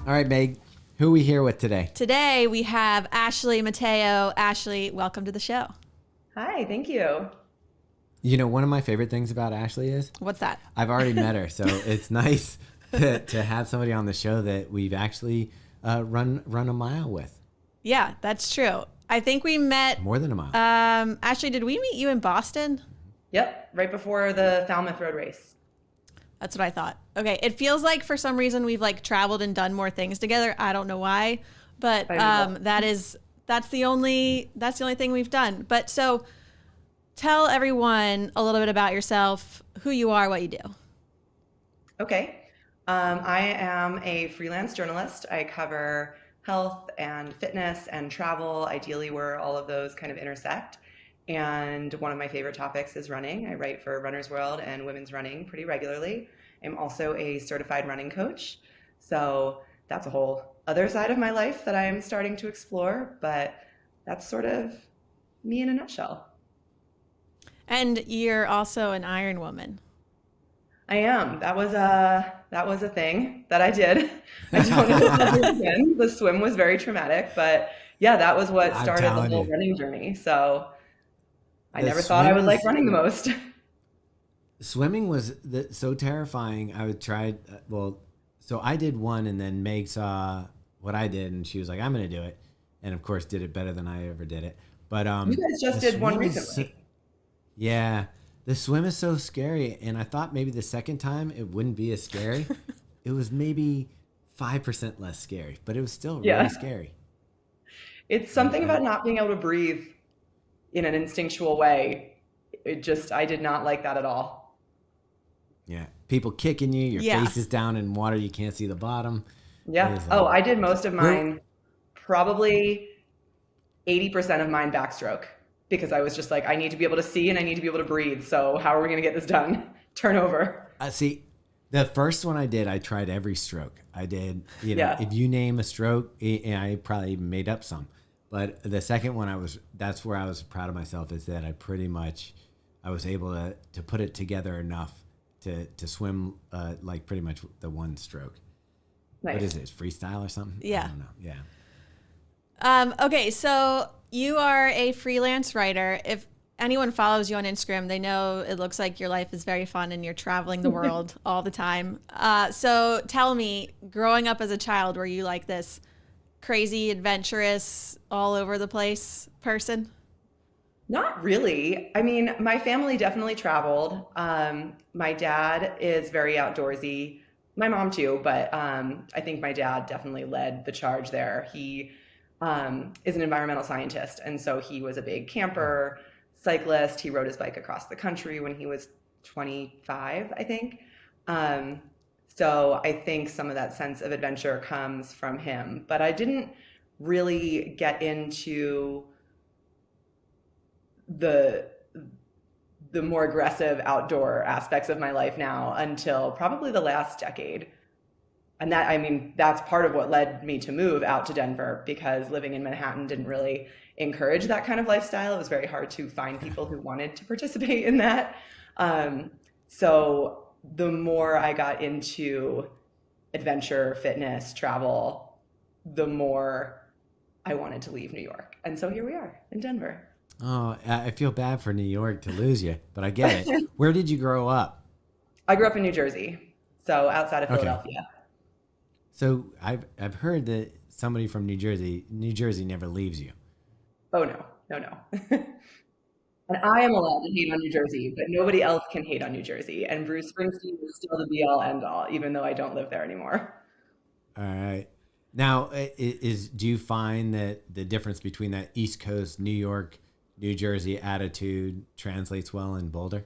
All right, Meg, who are we here with today? Today we have Ashley Mateo. Ashley, welcome to the show. Hi, thank you. You know, one of my favorite things about Ashley is What's that? I've already met her, so it's nice to have somebody on the show that we've actually run a mile with. Yeah, that's true. I think we met More than a mile. Ashley, did we meet you in Boston? Yep, right before the Falmouth Road Race. That's what I thought. Okay, it feels like for some reason we've like traveled and done more things together. I don't know why, but that's the only thing we've done. But so tell everyone a little bit about yourself, who you are, what you do. Okay. I am a freelance journalist. I cover health and fitness and travel, ideally where all of those kind of intersect. And one of my favorite topics is running. I write for Runner's World and Women's Running pretty regularly. I'm also a certified running coach. So that's a whole other side of my life that I'm starting to explore, but that's sort of me in a nutshell. And you're also an Iron Woman. I am. That was a thing that I did. I don't know if I'll do it again. The swim was very traumatic, but yeah, that was what started the whole running journey. So I never thought I would like running the most. Swimming was so terrifying. I would try. So I did one, and then Meg saw what I did, and she was like, "I'm going to do it," and of course, did it better than I ever did it. But you guys just did one recently. Yeah, the swim is so scary, and I thought maybe the second time it wouldn't be as scary. It was maybe 5% less scary, but it was still really scary. It's something about not being able to breathe in an instinctual way. I did not like that at all. Yeah. People kicking you, your face is down in water, you can't see the bottom. Yeah. I did most of mine, probably 80% of mine backstroke, because I was just like, I need to be able to see and I need to be able to breathe. So how are we going to get this done? Turn over. See, the first one I did, I tried every stroke. I did, if you name a stroke, I probably even made up some. But the second one, that's where I was proud of myself, is that I was able to put it together enough to swim like pretty much the one stroke. Nice. What is it? Freestyle or something? Yeah. I don't know. Yeah. Okay, so you are a freelance writer. If anyone follows you on Instagram, they know it looks like your life is very fun and you're traveling the world all the time. So tell me, growing up as a child, were you like this crazy, adventurous, all over the place person? Not really. I mean, my family definitely traveled. My dad is very outdoorsy. My mom too, but I think my dad definitely led the charge there. He is an environmental scientist, and so he was a big camper, cyclist. He rode his bike across the country when he was 25, I think. So I think some of that sense of adventure comes from him, but I didn't really get into the more aggressive outdoor aspects of my life now until probably the last decade. And that's part of what led me to move out to Denver, because living in Manhattan didn't really encourage that kind of lifestyle. It was very hard to find people who wanted to participate in that. So the more I got into adventure, fitness, travel, the more I wanted to leave New York. And so here we are in Denver. Oh, I feel bad for New York to lose you, but I get it. Where did you grow up? I grew up in New Jersey, so outside of Philadelphia. Okay. So I've heard that somebody from New Jersey never leaves you. Oh, no. And I am allowed to hate on New Jersey, but nobody else can hate on New Jersey. And Bruce Springsteen is still the be-all, end-all, even though I don't live there anymore. All right. Now, do you find that the difference between that East Coast, New York, New Jersey attitude translates well in Boulder?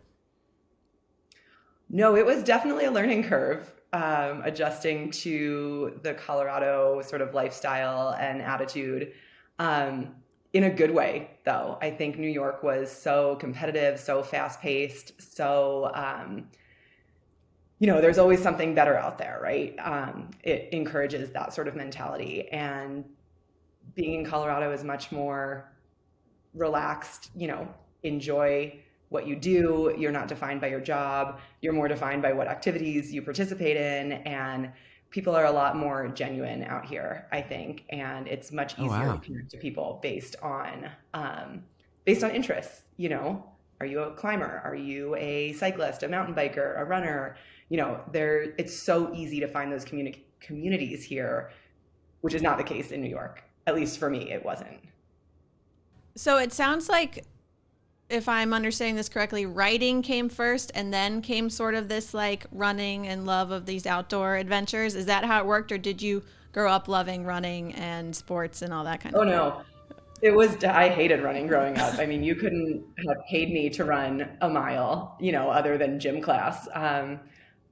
No, it was definitely a learning curve, adjusting to the Colorado sort of lifestyle and attitude. In a good way, though. I think New York was so competitive, so fast-paced, so, there's always something better out there, right? It encourages that sort of mentality. And being in Colorado is much more relaxed, enjoy what you do. You're not defined by your job. You're more defined by what activities you participate in. And people are a lot more genuine out here, I think, and it's much easier to connect to people based on interests. You know, are you a climber? Are you a cyclist, a mountain biker, a runner? You know, it's so easy to find those communities here, which is not the case in New York. At least for me, it wasn't. So it sounds like, if I'm understanding this correctly, writing came first and then came sort of this like running and love of these outdoor adventures. Is that how it worked? Or did you grow up loving running and sports and all that kind of thing? Oh, no. I hated running growing up. I mean, you couldn't have paid me to run a mile, you know, other than gym class.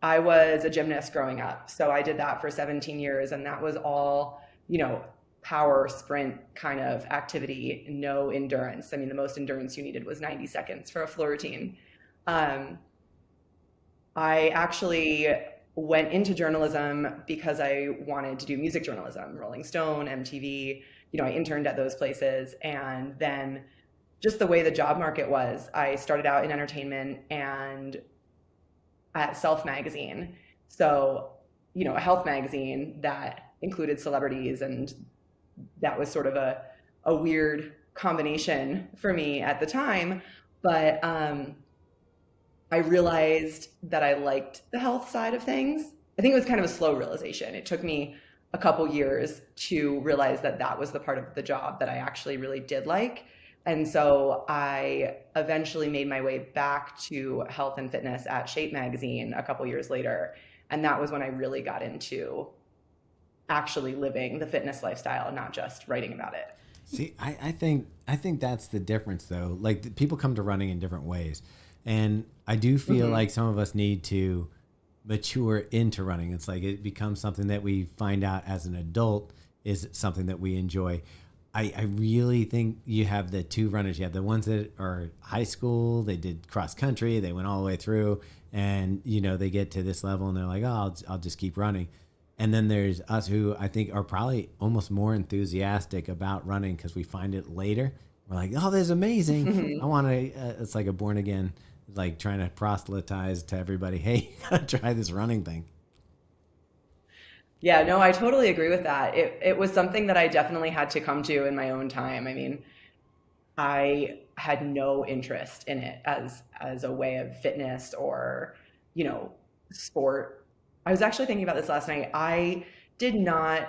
I was a gymnast growing up. So I did that for 17 years. And that was all, you know, power sprint kind of activity, no endurance. I mean, the most endurance you needed was 90 seconds for a floor routine. I actually went into journalism because I wanted to do music journalism, Rolling Stone, MTV. You know, I interned at those places. And then just the way the job market was, I started out in entertainment and at Self magazine. So, you know, a health magazine that included celebrities, and that was sort of a weird combination for me at the time. But I realized that I liked the health side of things. I think it was kind of a slow realization. It took me a couple years to realize that that was the part of the job that I actually really did like. And so I eventually made my way back to health and fitness at Shape magazine a couple years later. And that was when I really got into actually living the fitness lifestyle, not just writing about it. See, I think that's the difference though. Like people come to running in different ways. And I do feel like some of us need to mature into running. It's like it becomes something that we find out as an adult is something that we enjoy. I really think you have the two runners. You have the ones that are high school, they did cross country, they went all the way through, and you know, they get to this level and they're like, oh, I'll just keep running. And then there's us who I think are probably almost more enthusiastic about running because we find it later. We're like, oh, this is amazing. I want to, it's like a born again, like trying to proselytize to everybody, hey, you gotta try this running thing. Yeah, no, I totally agree with that. It was something that I definitely had to come to in my own time. I mean, I had no interest in it as a way of fitness or, you know, sport. I was actually thinking about this last night. I did not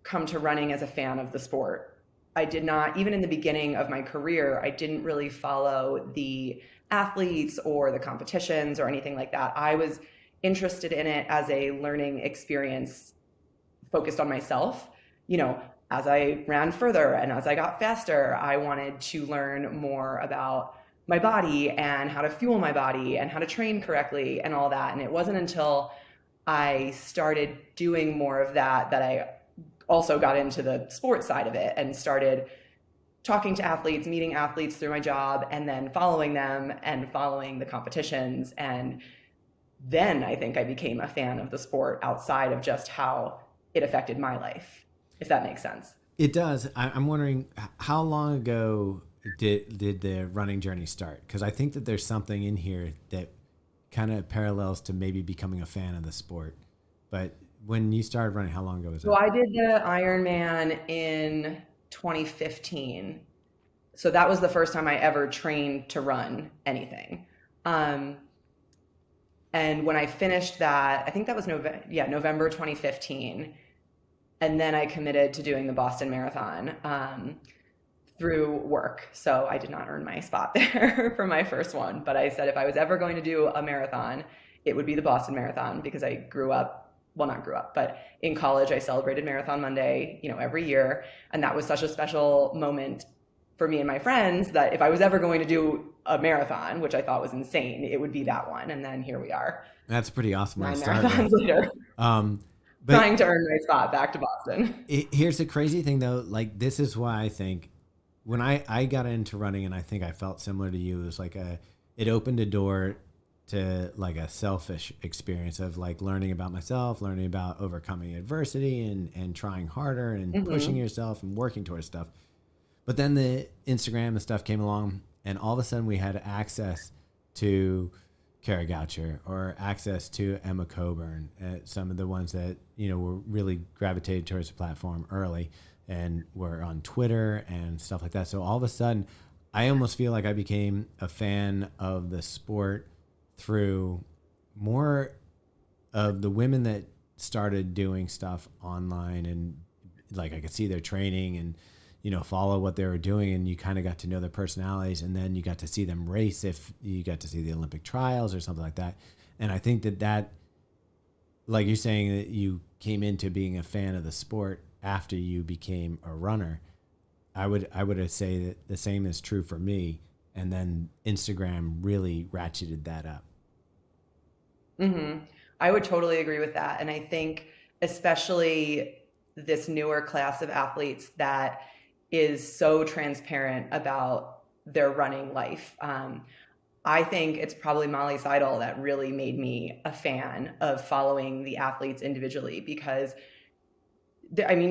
come to running as a fan of the sport. I did not, even in the beginning of my career, I didn't really follow the athletes or the competitions or anything like that. I was interested in it as a learning experience focused on myself. You know, as I ran further and as I got faster, I wanted to learn more about my body and how to fuel my body and how to train correctly and all that. And it wasn't until I started doing more of that that I also got into the sports side of it and started talking to athletes, meeting athletes through my job, and then following them and following the competitions. And then I think I became a fan of the sport outside of just how it affected my life, if that makes sense. It does. I'm wondering, how long ago did the running journey start? Because I think that there's something in here that kind of parallels to maybe becoming a fan of the sport. But when you started running, how long ago was that? So I did the Ironman in 2015. So that was the first time I ever trained to run anything. And when I finished that, I think that was November 2015. And then I committed to doing the Boston Marathon through work. So I did not earn my spot there for my first one. But I said if I was ever going to do a marathon, it would be the Boston Marathon, because I grew up, well, not grew up, but in college, I celebrated Marathon Monday, you know, every year. And that was such a special moment for me and my friends that if I was ever going to do a marathon, which I thought was insane, it would be that one. And then here we are. That's a pretty awesome. 9 marathons later. Trying to earn my spot back to Boston. Here's the crazy thing though. Like, this is why I think when I got into running, and I think I felt similar to you, it was like it opened a door to like a selfish experience of like learning about myself, learning about overcoming adversity and trying harder and pushing yourself and working towards stuff. But then the Instagram and stuff came along, and all of a sudden we had access to Kara Goucher or access to Emma Coburn, some of the ones that, were really gravitated towards the platform early and were on Twitter and stuff like that. So all of a sudden, I almost feel like I became a fan of the sport through more of the women that started doing stuff online, and like I could see their training and follow what they were doing, and you kind of got to know their personalities, and then you got to see them race if you got to see the Olympic trials or something like that. And I think that like you're saying, that you came into being a fan of the sport after you became a runner. I would say that the same is true for me, and then Instagram really ratcheted that up. Mm-hmm. I would totally agree with that. And I think especially this newer class of athletes that is so transparent about their running life. I think it's probably Molly Seidel that really made me a fan of following the athletes individually, because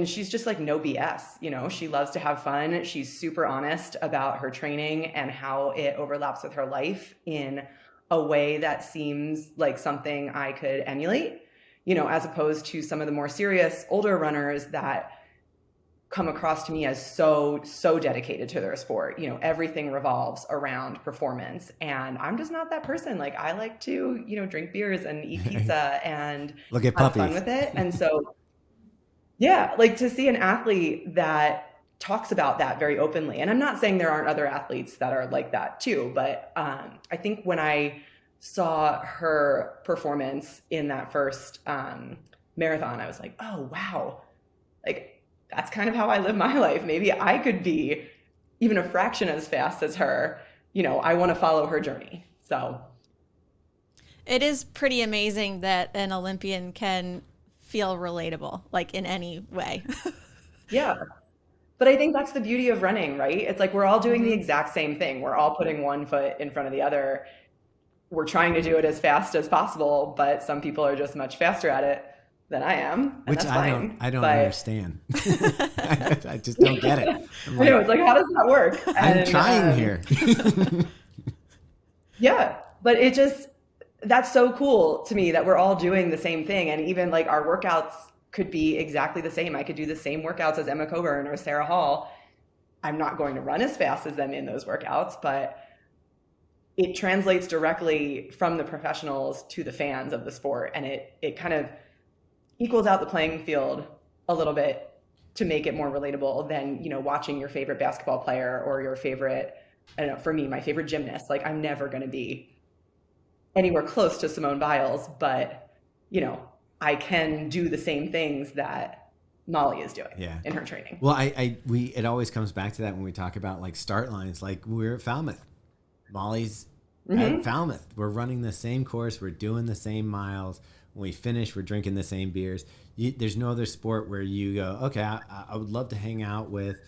she's just like no BS. She loves to have fun. She's super honest about her training and how it overlaps with her life in a way that seems like something I could emulate, as opposed to some of the more serious older runners that come across to me as so dedicated to their sport. Everything revolves around performance, and I'm just not that person. Like, I like to, drink beers and eat pizza and look at have puppies. fun with it. And so, yeah, like to see an athlete that talks about that very openly. And I'm not saying there aren't other athletes that are like that too, but I think when I saw her performance in that first marathon, I was like, oh, wow. Like, that's kind of how I live my life. Maybe I could be even a fraction as fast as her. I want to follow her journey. So it is pretty amazing that an Olympian can feel relatable, like in any way. Yeah. But I think that's the beauty of running, right? It's like we're all doing the exact same thing. We're all putting one foot in front of the other. We're trying to do it as fast as possible, but some people are just much faster at it than I am. Which I don't understand. I just don't get it. I know, it's like, how does that work? I'm trying here. Yeah, but that's so cool to me that we're all doing the same thing. And even like our workouts could be exactly the same. I could do the same workouts as Emma Coburn or Sarah Hall. I'm not going to run as fast as them in those workouts, but it translates directly from the professionals to the fans of the sport. And it kind of equals out the playing field a little bit to make it more relatable than, watching your favorite basketball player or your favorite, I don't know, for me, my favorite gymnast. Like, I'm never going to be anywhere close to Simone Biles, but, I can do the same things that Molly is doing in her training. Well, it always comes back to that when we talk about like start lines. Like, we're at Falmouth. Molly's at Falmouth. We're running the same course. We're doing the same miles. When we finish, we're drinking the same beers. There's no other sport where you go, okay, I would love to hang out with,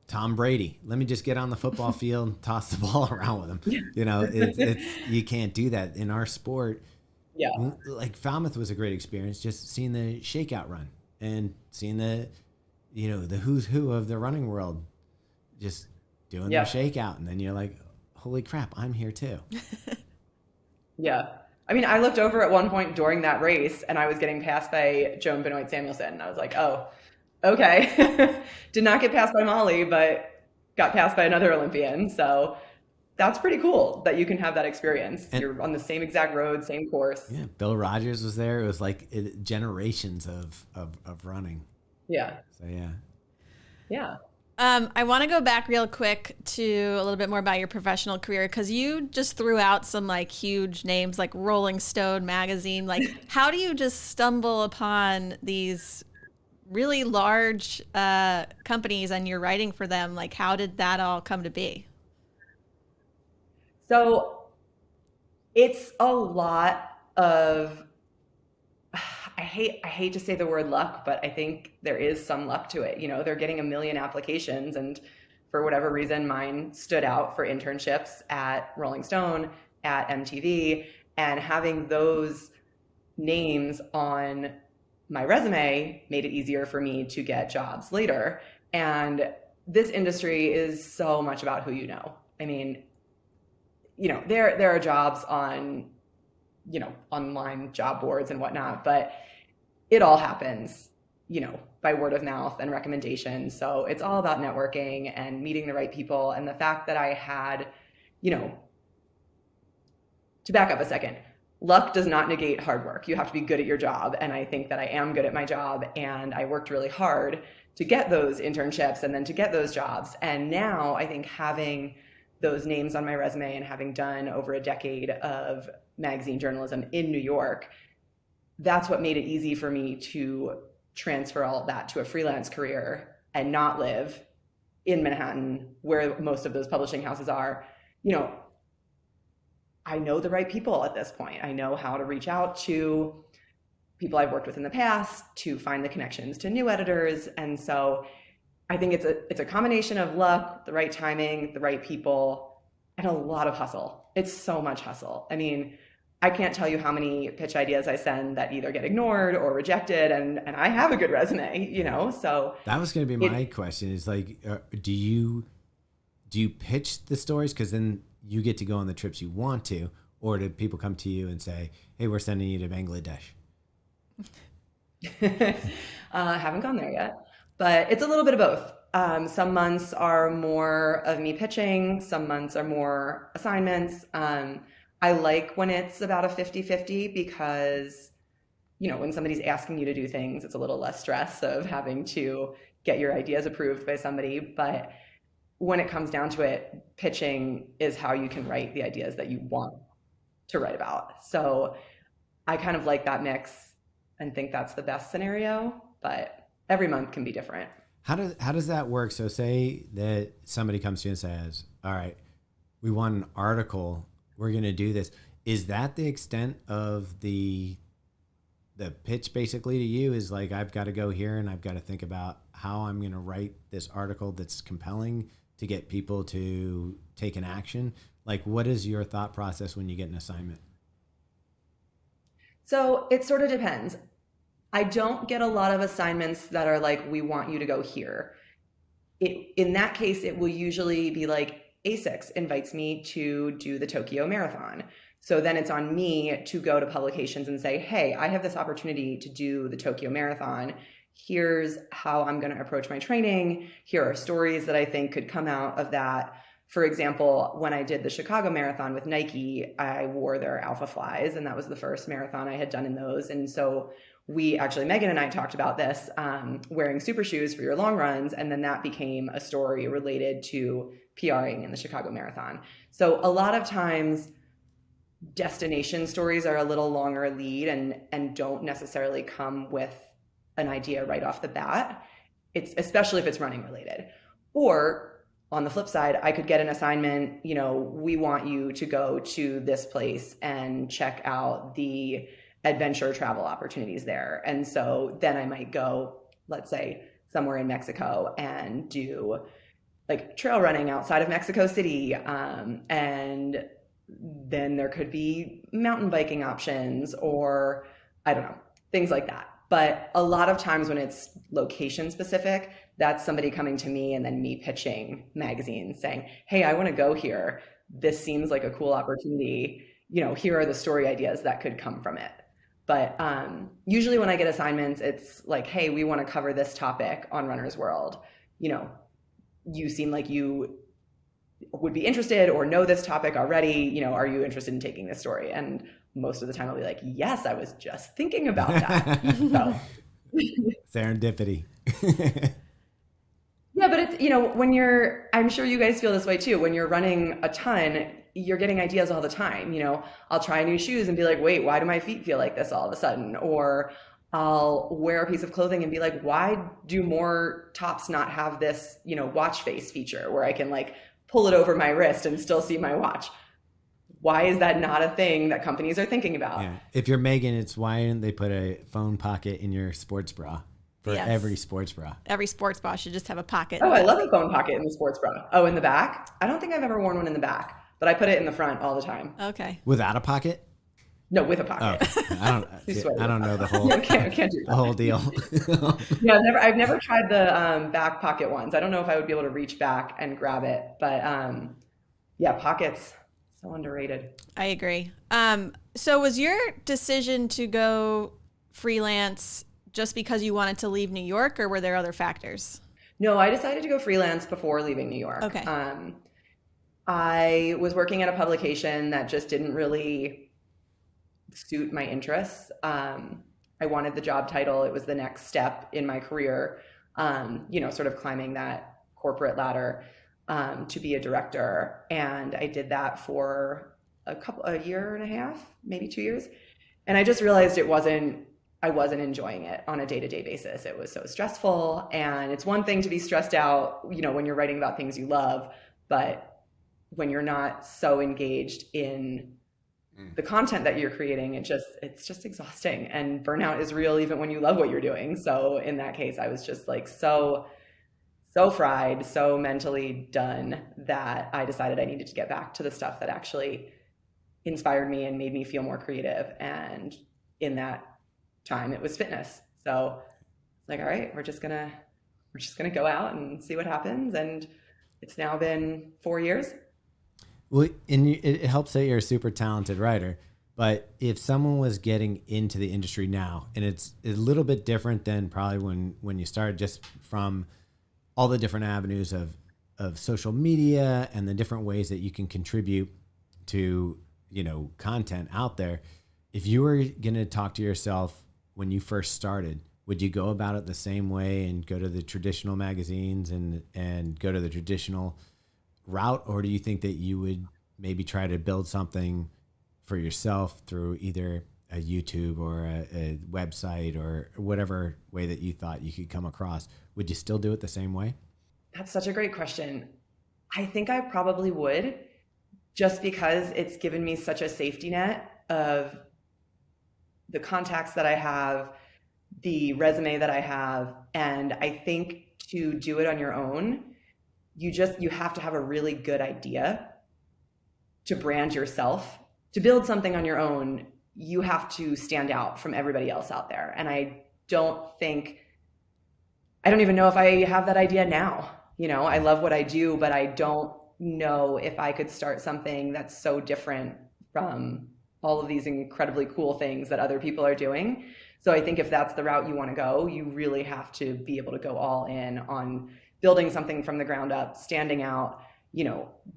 Tom Brady. Let me just get on the football field and toss the ball around with him. It's you can't do that in our sport. Yeah. Like, Falmouth was a great experience, just seeing the shakeout run and seeing the who's who of the running world just doing their shakeout. And then you're like, holy crap, I'm here too. Yeah. I looked over at one point during that race and I was getting passed by Joan Benoit Samuelson. And I was like, oh, okay. Did not get passed by Molly, but got passed by another Olympian. So that's pretty cool that you can have that experience. And you're on the same exact road, same course. Yeah. Bill Rogers was there. It was like generations of running. Yeah. So, yeah. Yeah. I want to go back real quick to a little bit more about your professional career, because you just threw out some like huge names like Rolling Stone magazine. Like, how do you just stumble upon these really large companies and you're writing for them? Like, how did that all come to be? So it's a lot of, I hate to say the word luck, but I think there is some luck to it. They're getting 1 million applications, and for whatever reason, mine stood out for internships at Rolling Stone, at MTV, and having those names on my resume made it easier for me to get jobs later. And this industry is so much about who you know. there are jobs on, online job boards and whatnot, but it all happens, by word of mouth and recommendations. So it's all about networking and meeting the right people. And the fact that I had, to back up a second, luck does not negate hard work. You have to be good at your job. And I think that I am good at my job, and I worked really hard to get those internships and then to get those jobs. And now I think having those names on my resume and having done over a decade of magazine journalism in New York, that's what made it easy for me to transfer all of that to a freelance career and not live in Manhattan, where most of those publishing houses are. I know the right people at this point. I know how to reach out to people I've worked with in the past to find the connections to new editors. And so I think it's a combination of luck, the right timing, the right people, and a lot of hustle. It's so much hustle. I mean, I can't tell you how many pitch ideas I send that either get ignored or rejected, and I have a good resume, so. That was going to be my question, is like, do you pitch the stories? Because then you get to go on the trips you want to, or do people come to you and say, hey, we're sending you to Bangladesh? Haven't gone there yet, but it's a little bit of both. Some months are more of me pitching. Some months are more assignments. I like when it's about a 50-50 because, when somebody's asking you to do things, it's a little less stress of having to get your ideas approved by somebody. But when it comes down to it, pitching is how you can write the ideas that you want to write about. So I kind of like that mix and think that's the best scenario, but every month can be different. How does that work? So say that somebody comes to you and says, all right, we want an article, we're going to do this. Is that the extent of the pitch basically to you, is like, I've got to go here and I've got to think about how I'm going to write this article that's compelling to get people to take an action? Like, what is your thought process when you get an assignment? So it sort of depends. I don't get a lot of assignments that are like, we want you to go here. In that case, it will usually be like, ASICS invites me to do the Tokyo Marathon. So then it's on me to go to publications and say, hey, I have this opportunity to do the Tokyo Marathon. Here's how I'm going to approach my training. Here are stories that I think could come out of that. For example, when I did the Chicago Marathon with Nike, I wore their Alpha Flies, and that was the first marathon I had done in those. And so Megan and I talked about this, wearing super shoes for your long runs. And then that became a story related to PRing in the Chicago Marathon. So a lot of times destination stories are a little longer lead and don't necessarily come with an idea right off the bat. It's especially if it's running related. Or on the flip side, I could get an assignment, we want you to go to this place and check out the adventure travel opportunities there. And so then I might go, let's say, somewhere in Mexico and do like trail running outside of Mexico City. And then there could be mountain biking options, or I don't know, things like that. But a lot of times when it's location specific, that's somebody coming to me and then me pitching magazines saying, hey, I want to go here. This seems like a cool opportunity. Here are the story ideas that could come from it. But usually when I get assignments, it's like, hey, we want to cover this topic on Runner's World. You seem like you would be interested or know this topic already. Are you interested in taking this story? And most of the time I'll be like, yes, I was just thinking about that. So. Serendipity. Yeah, but it's, I'm sure you guys feel this way too. When you're running a ton, you're getting ideas all the time. I'll try new shoes and be like, wait, why do my feet feel like this all of a sudden? Or I'll wear a piece of clothing and be like, why do more tops not have this, watch face feature where I can like pull it over my wrist and still see my watch? Why is that not a thing that companies are thinking about? Yeah. If you're Megan, it's why didn't they put a phone pocket in your sports bra? For every sports bra. Every sports bra should just have a pocket. Oh, I love a phone pocket in the sports bra. Oh, in the back? I don't think I've ever worn one in the back, but I put it in the front all the time. Okay. Without a pocket? No, with a pocket. Oh, I don't know the whole can't do that. The whole deal. Yeah, I've never tried the back pocket ones. I don't know if I would be able to reach back and grab it, but yeah, pockets So underrated. I agree. So was your decision to go freelance just because you wanted to leave New York, or were there other factors? No, I decided to go freelance before leaving New York. Okay. I was working at a publication that just didn't really suit my interests. I wanted the job title. It was the next step in my career, sort of climbing that corporate ladder to be a director. And I did that for a year and a half, maybe 2 years. And I just realized I wasn't enjoying it on a day-to-day basis. It was so stressful. And it's one thing to be stressed out, when you're writing about things you love, but when you're not so engaged in the content that you're creating, it's just exhausting, and burnout is real even when you love what you're doing. So in that case, I was just like so fried, so mentally done, that I decided I needed to get back to the stuff that actually inspired me and made me feel more creative. And in that time, it was fitness. So it's like, all right, we're just gonna go out and see what happens. And it's now been 4 years. Well, and it helps that you're a super talented writer, but if someone was getting into the industry now, and it's a little bit different than probably when you started, just from all the different avenues of social media and the different ways that you can contribute to, content out there. If you were going to talk to yourself when you first started, would you go about it the same way and go to the traditional magazines and go to the traditional route, or do you think that you would maybe try to build something for yourself through either a YouTube or a website or whatever way that you thought you could come across? Would you still do it the same way? That's such a great question. I think I probably would, just because it's given me such a safety net of the contacts that I have, the resume that I have. And I think to do it on your own, you have to have a really good idea to brand yourself. To build something on your own, you have to stand out from everybody else out there. And I don't even know if I have that idea now. I love what I do, but I don't know if I could start something that's so different from all of these incredibly cool things that other people are doing. So I think if that's the route you want to go, you really have to be able to go all in on building something from the ground up, standing out,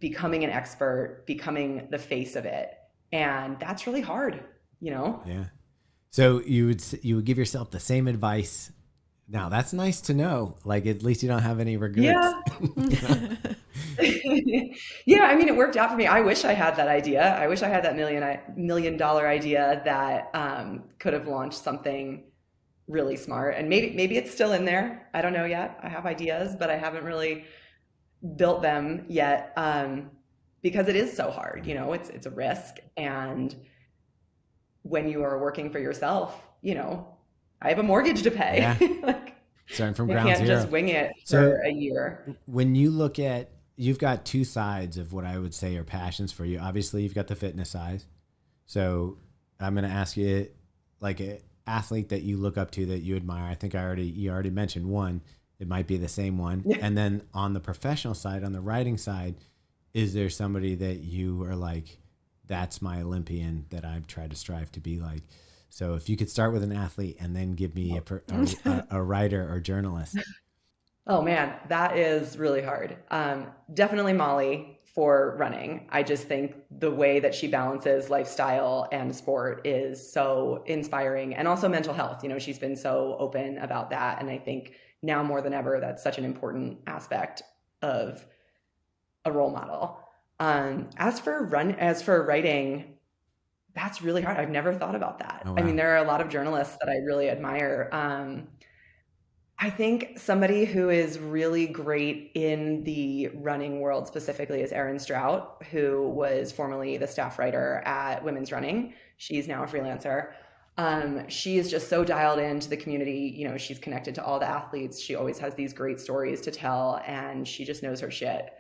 becoming an expert, becoming the face of it. And that's really hard, Yeah. So you would give yourself the same advice. Now that's nice to know. Like, at least you don't have any regrets. Yeah. Yeah. I mean, it worked out for me. I wish I had that idea. I wish I had that $1 million idea that could have launched something really smart. And maybe it's still in there. I don't know yet. I have ideas, but I haven't really built them yet, because it is so hard. It's a risk. And when you are working for yourself, I have a mortgage to pay. Yeah. Starting from ground zero. You can't just wing it for a year. When you look at, you've got two sides of what I would say are passions for you. Obviously, you've got the fitness side. So I'm going to ask you, like, an athlete that you look up to that you admire. I think you already mentioned one. It might be the same one. Yeah. And then on the professional side, on the writing side, is there somebody that you are like, that's my Olympian that I've tried to strive to be like? So if you could start with an athlete and then give me a writer or journalist. Oh man, that is really hard. Definitely Molly for running. I just think the way that she balances lifestyle and sport is so inspiring, and also mental health. She's been so open about that. And I think now more than ever, that's such an important aspect of a role model. As for writing, that's really hard. I've never thought about that. Oh, wow. I mean, there are a lot of journalists that I really admire. I think somebody who is really great in the running world specifically is Erin Strout, who was formerly the staff writer at Women's Running. She's now a freelancer. She is just so dialed into the community. She's connected to all the athletes. She always has these great stories to tell, and she just knows her shit.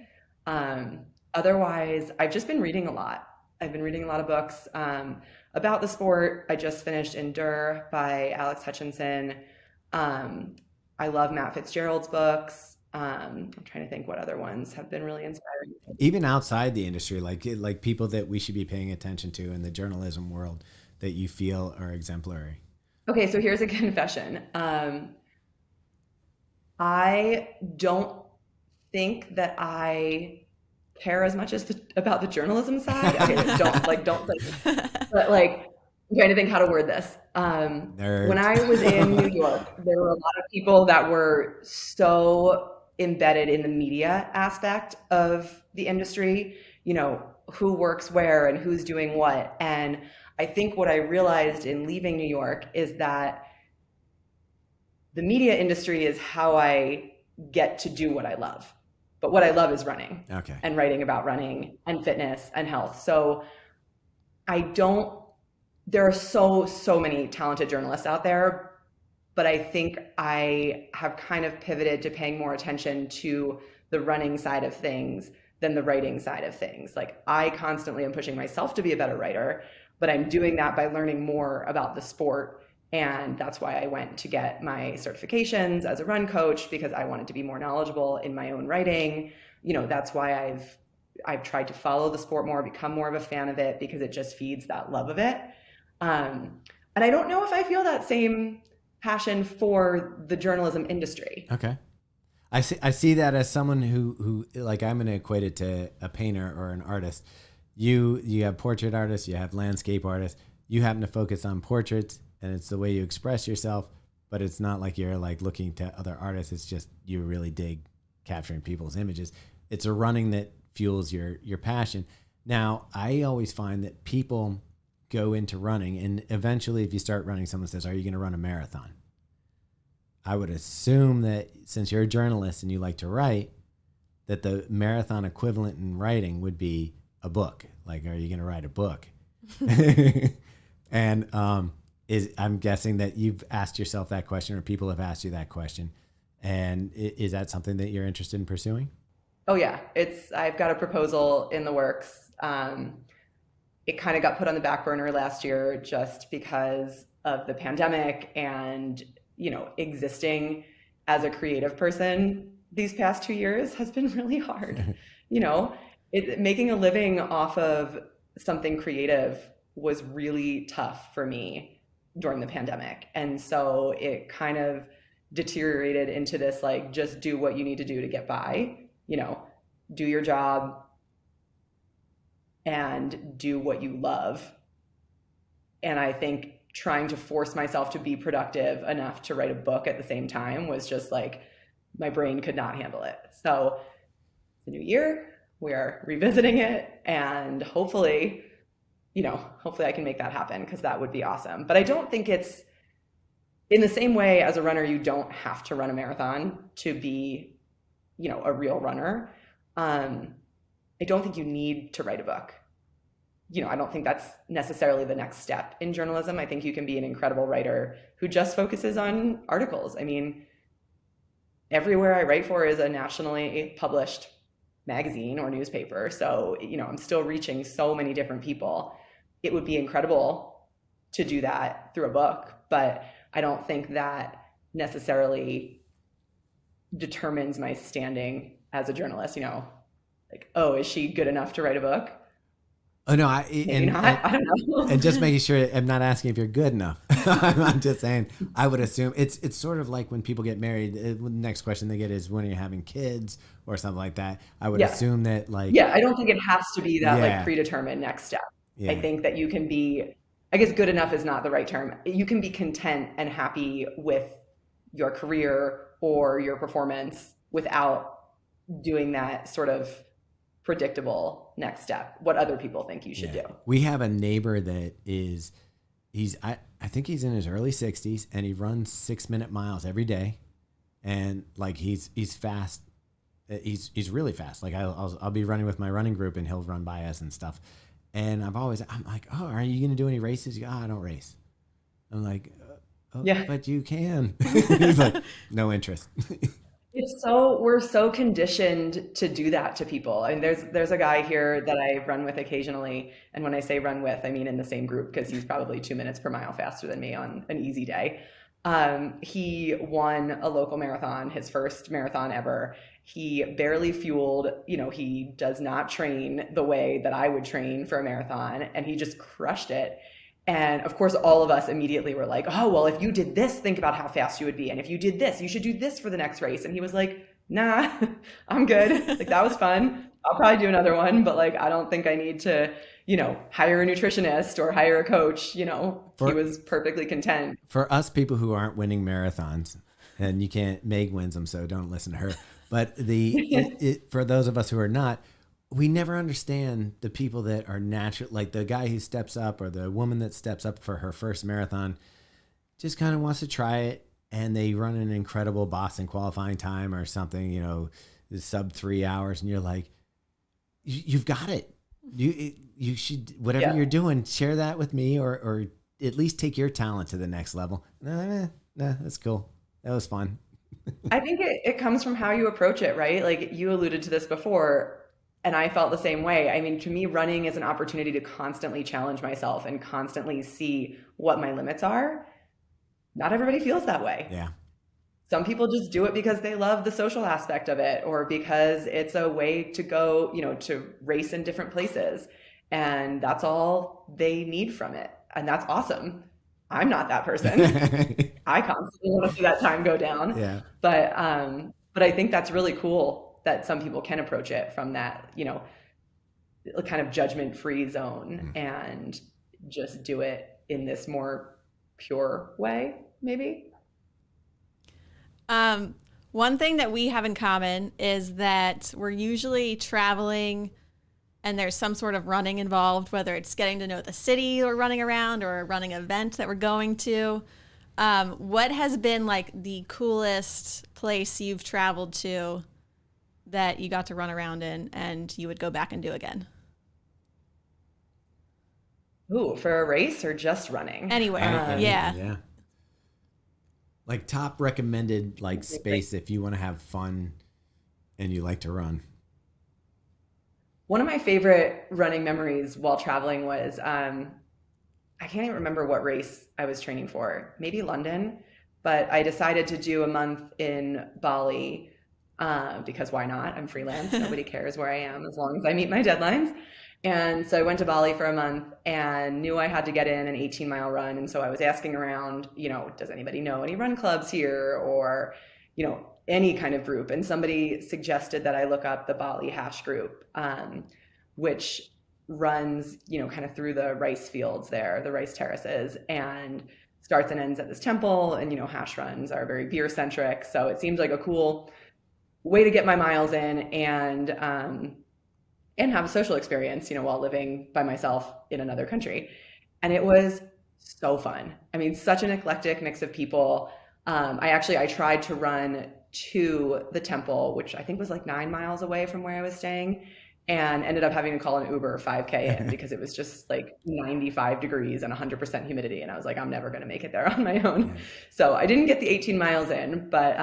Otherwise, I've just been reading a lot. I've been reading a lot of books about the sport. I just finished Endure by Alex Hutchinson. I love Matt Fitzgerald's books. I'm trying to think what other ones have been really inspiring. Even outside the industry, like people that we should be paying attention to in the journalism world that you feel are exemplary. Okay, so here's a confession. I don't think that I care as much about the journalism side. Okay, don't but like I'm trying to think how to word this. When I was in New York, there were a lot of people that were so embedded in the media aspect of the industry, who works where and who's doing what. And I think what I realized in leaving New York is that the media industry is how I get to do what I love. But what I love is running and writing about running and fitness and health. So there are so many talented journalists out there, but I think I have kind of pivoted to paying more attention to the running side of things than the writing side of things. Like I constantly am pushing myself to be a better writer, but I'm doing that by learning more about the sport. And that's why I went to get my certifications as a run coach, because I wanted to be more knowledgeable in my own writing. That's why I've tried to follow the sport more, become more of a fan of it, because it just feeds that love of it. And I don't know if I feel that same passion for the journalism industry. Okay. I see that as someone who like, I'm going to equate it to a painter or an artist. You have portrait artists, you have landscape artists, you happen to focus on portraits, and it's the way you express yourself, but it's not like you're like looking to other artists. It's just you really dig capturing people's images. It's a running that fuels your passion. Now, I always find that people go into running, and eventually if you start running, someone says, are you going to run a marathon? I would assume that since you're a journalist and you like to write, that the marathon equivalent in writing would be a book. Like, are you going to write a book? And I'm guessing that you've asked yourself that question, or people have asked you that question. And is that something that you're interested in pursuing? Oh yeah, I've got a proposal in the works. It kind of got put on the back burner last year just because of the pandemic and, existing as a creative person these past 2 years has been really hard. Making a living off of something creative was really tough for me during the pandemic. And so it kind of deteriorated into this, like, just do what you need to do to get by, do your job and do what you love. And I think trying to force myself to be productive enough to write a book at the same time was just like, my brain could not handle it. So the new year, we are revisiting it, and hopefully I can make that happen, because that would be awesome. But I don't think it's in the same way as a runner. You don't have to run a marathon to be, a real runner. I don't think you need to write a book. I don't think that's necessarily the next step in journalism. I think you can be an incredible writer who just focuses on articles. I mean, everywhere I write for is a nationally published magazine or newspaper. So, I'm still reaching so many different people. It would be incredible to do that through a book, but I don't think that necessarily determines my standing as a journalist. Like, oh, is she good enough to write a book? Oh no, I don't know. And just making sure, I'm not asking if you're good enough. I'm just saying, I would assume it's sort of like when people get married. The next question they get is, when are you having kids or something like that? I would assume that, like, I don't think it has to be that like predetermined next step. Yeah. I think that you can be, I guess good enough is not the right term. You can be content and happy with your career or your performance without doing that sort of predictable next step, what other people think you should do. We have a neighbor that I think he's in his early 60s, and he runs 6-minute miles every day. And like, he's fast. He's really fast. Like, I'll be running with my running group, and he'll run by us and stuff. And I'm like, oh, are you going to do any races? He goes, I don't race. I'm like, but you can. He's like, no interest. We're so conditioned to do that to people. I mean, there's a guy here that I run with occasionally. And when I say run with, I mean in the same group, because he's probably 2 minutes per mile faster than me on an easy day. He won a local marathon, his first marathon ever. He barely fueled, he does not train the way that I would train for a marathon, and he just crushed it. And of course, all of us immediately were like, oh, well, if you did this, think about how fast you would be. And if you did this, you should do this for the next race. And he was like, nah, I'm good. Like, that was fun. I'll probably do another one, but like, I don't think I need to, hire a nutritionist or hire a coach. He was perfectly content. For us people who aren't winning marathons, and you can't, Meg wins them, so don't listen to her. But for those of us who are not, we never understand the people that are natural, like the guy who steps up or the woman that steps up for her first marathon, just kind of wants to try it, and they run an incredible Boston qualifying time or something, sub 3 hours, and you're like, you've got it. You should, whatever you're doing, share that with me, or at least take your talent to the next level. No, that's cool. That was fun. I think it comes from how you approach it, right? Like, you alluded to this before, and I felt the same way. I mean, to me, running is an opportunity to constantly challenge myself and constantly see what my limits are. Not everybody feels that way. Yeah. Some people just do it because they love the social aspect of it, or because it's a way to go, to race in different places. And that's all they need from it. And that's awesome. I'm not that person. I constantly want to see that time go down. Yeah. But I think that's really cool that some people can approach it from that, kind of judgment-free zone and just do it in this more pure way, maybe. One thing that we have in common is that we're usually traveling and there's some sort of running involved, whether it's getting to know the city we're running around or running an event that we're going to. What has been like the coolest place you've traveled to that you got to run around in and you would go back and do again? Ooh, for a race or just running? Anywhere. Yeah. Like top recommended space if you want to have fun and you like to run. One of my favorite running memories while traveling was, I can't even remember what race I was training for, maybe London, but I decided to do a month in Bali because why not? I'm freelance. Nobody cares where I am as long as I meet my deadlines. And so I went to Bali for a month and knew I had to get in an 18-mile run. And so I was asking around, does anybody know any run clubs here, or, any kind of group? And somebody suggested that I look up the Bali Hash group, which runs, kind of through the rice fields there, the rice terraces, and starts and ends at this temple. And, hash runs are very beer centric. So it seems like a cool way to get my miles in and have a social experience, while living by myself in another country. And it was so fun. I mean, such an eclectic mix of people. I tried to run to the temple, which I think was like 9 miles away from where I was staying, and ended up having to call an Uber 5K in because it was just like 95 degrees and 100% humidity. And I was like, I'm never going to make it there on my own. Yeah. So I didn't get the 18 miles in, but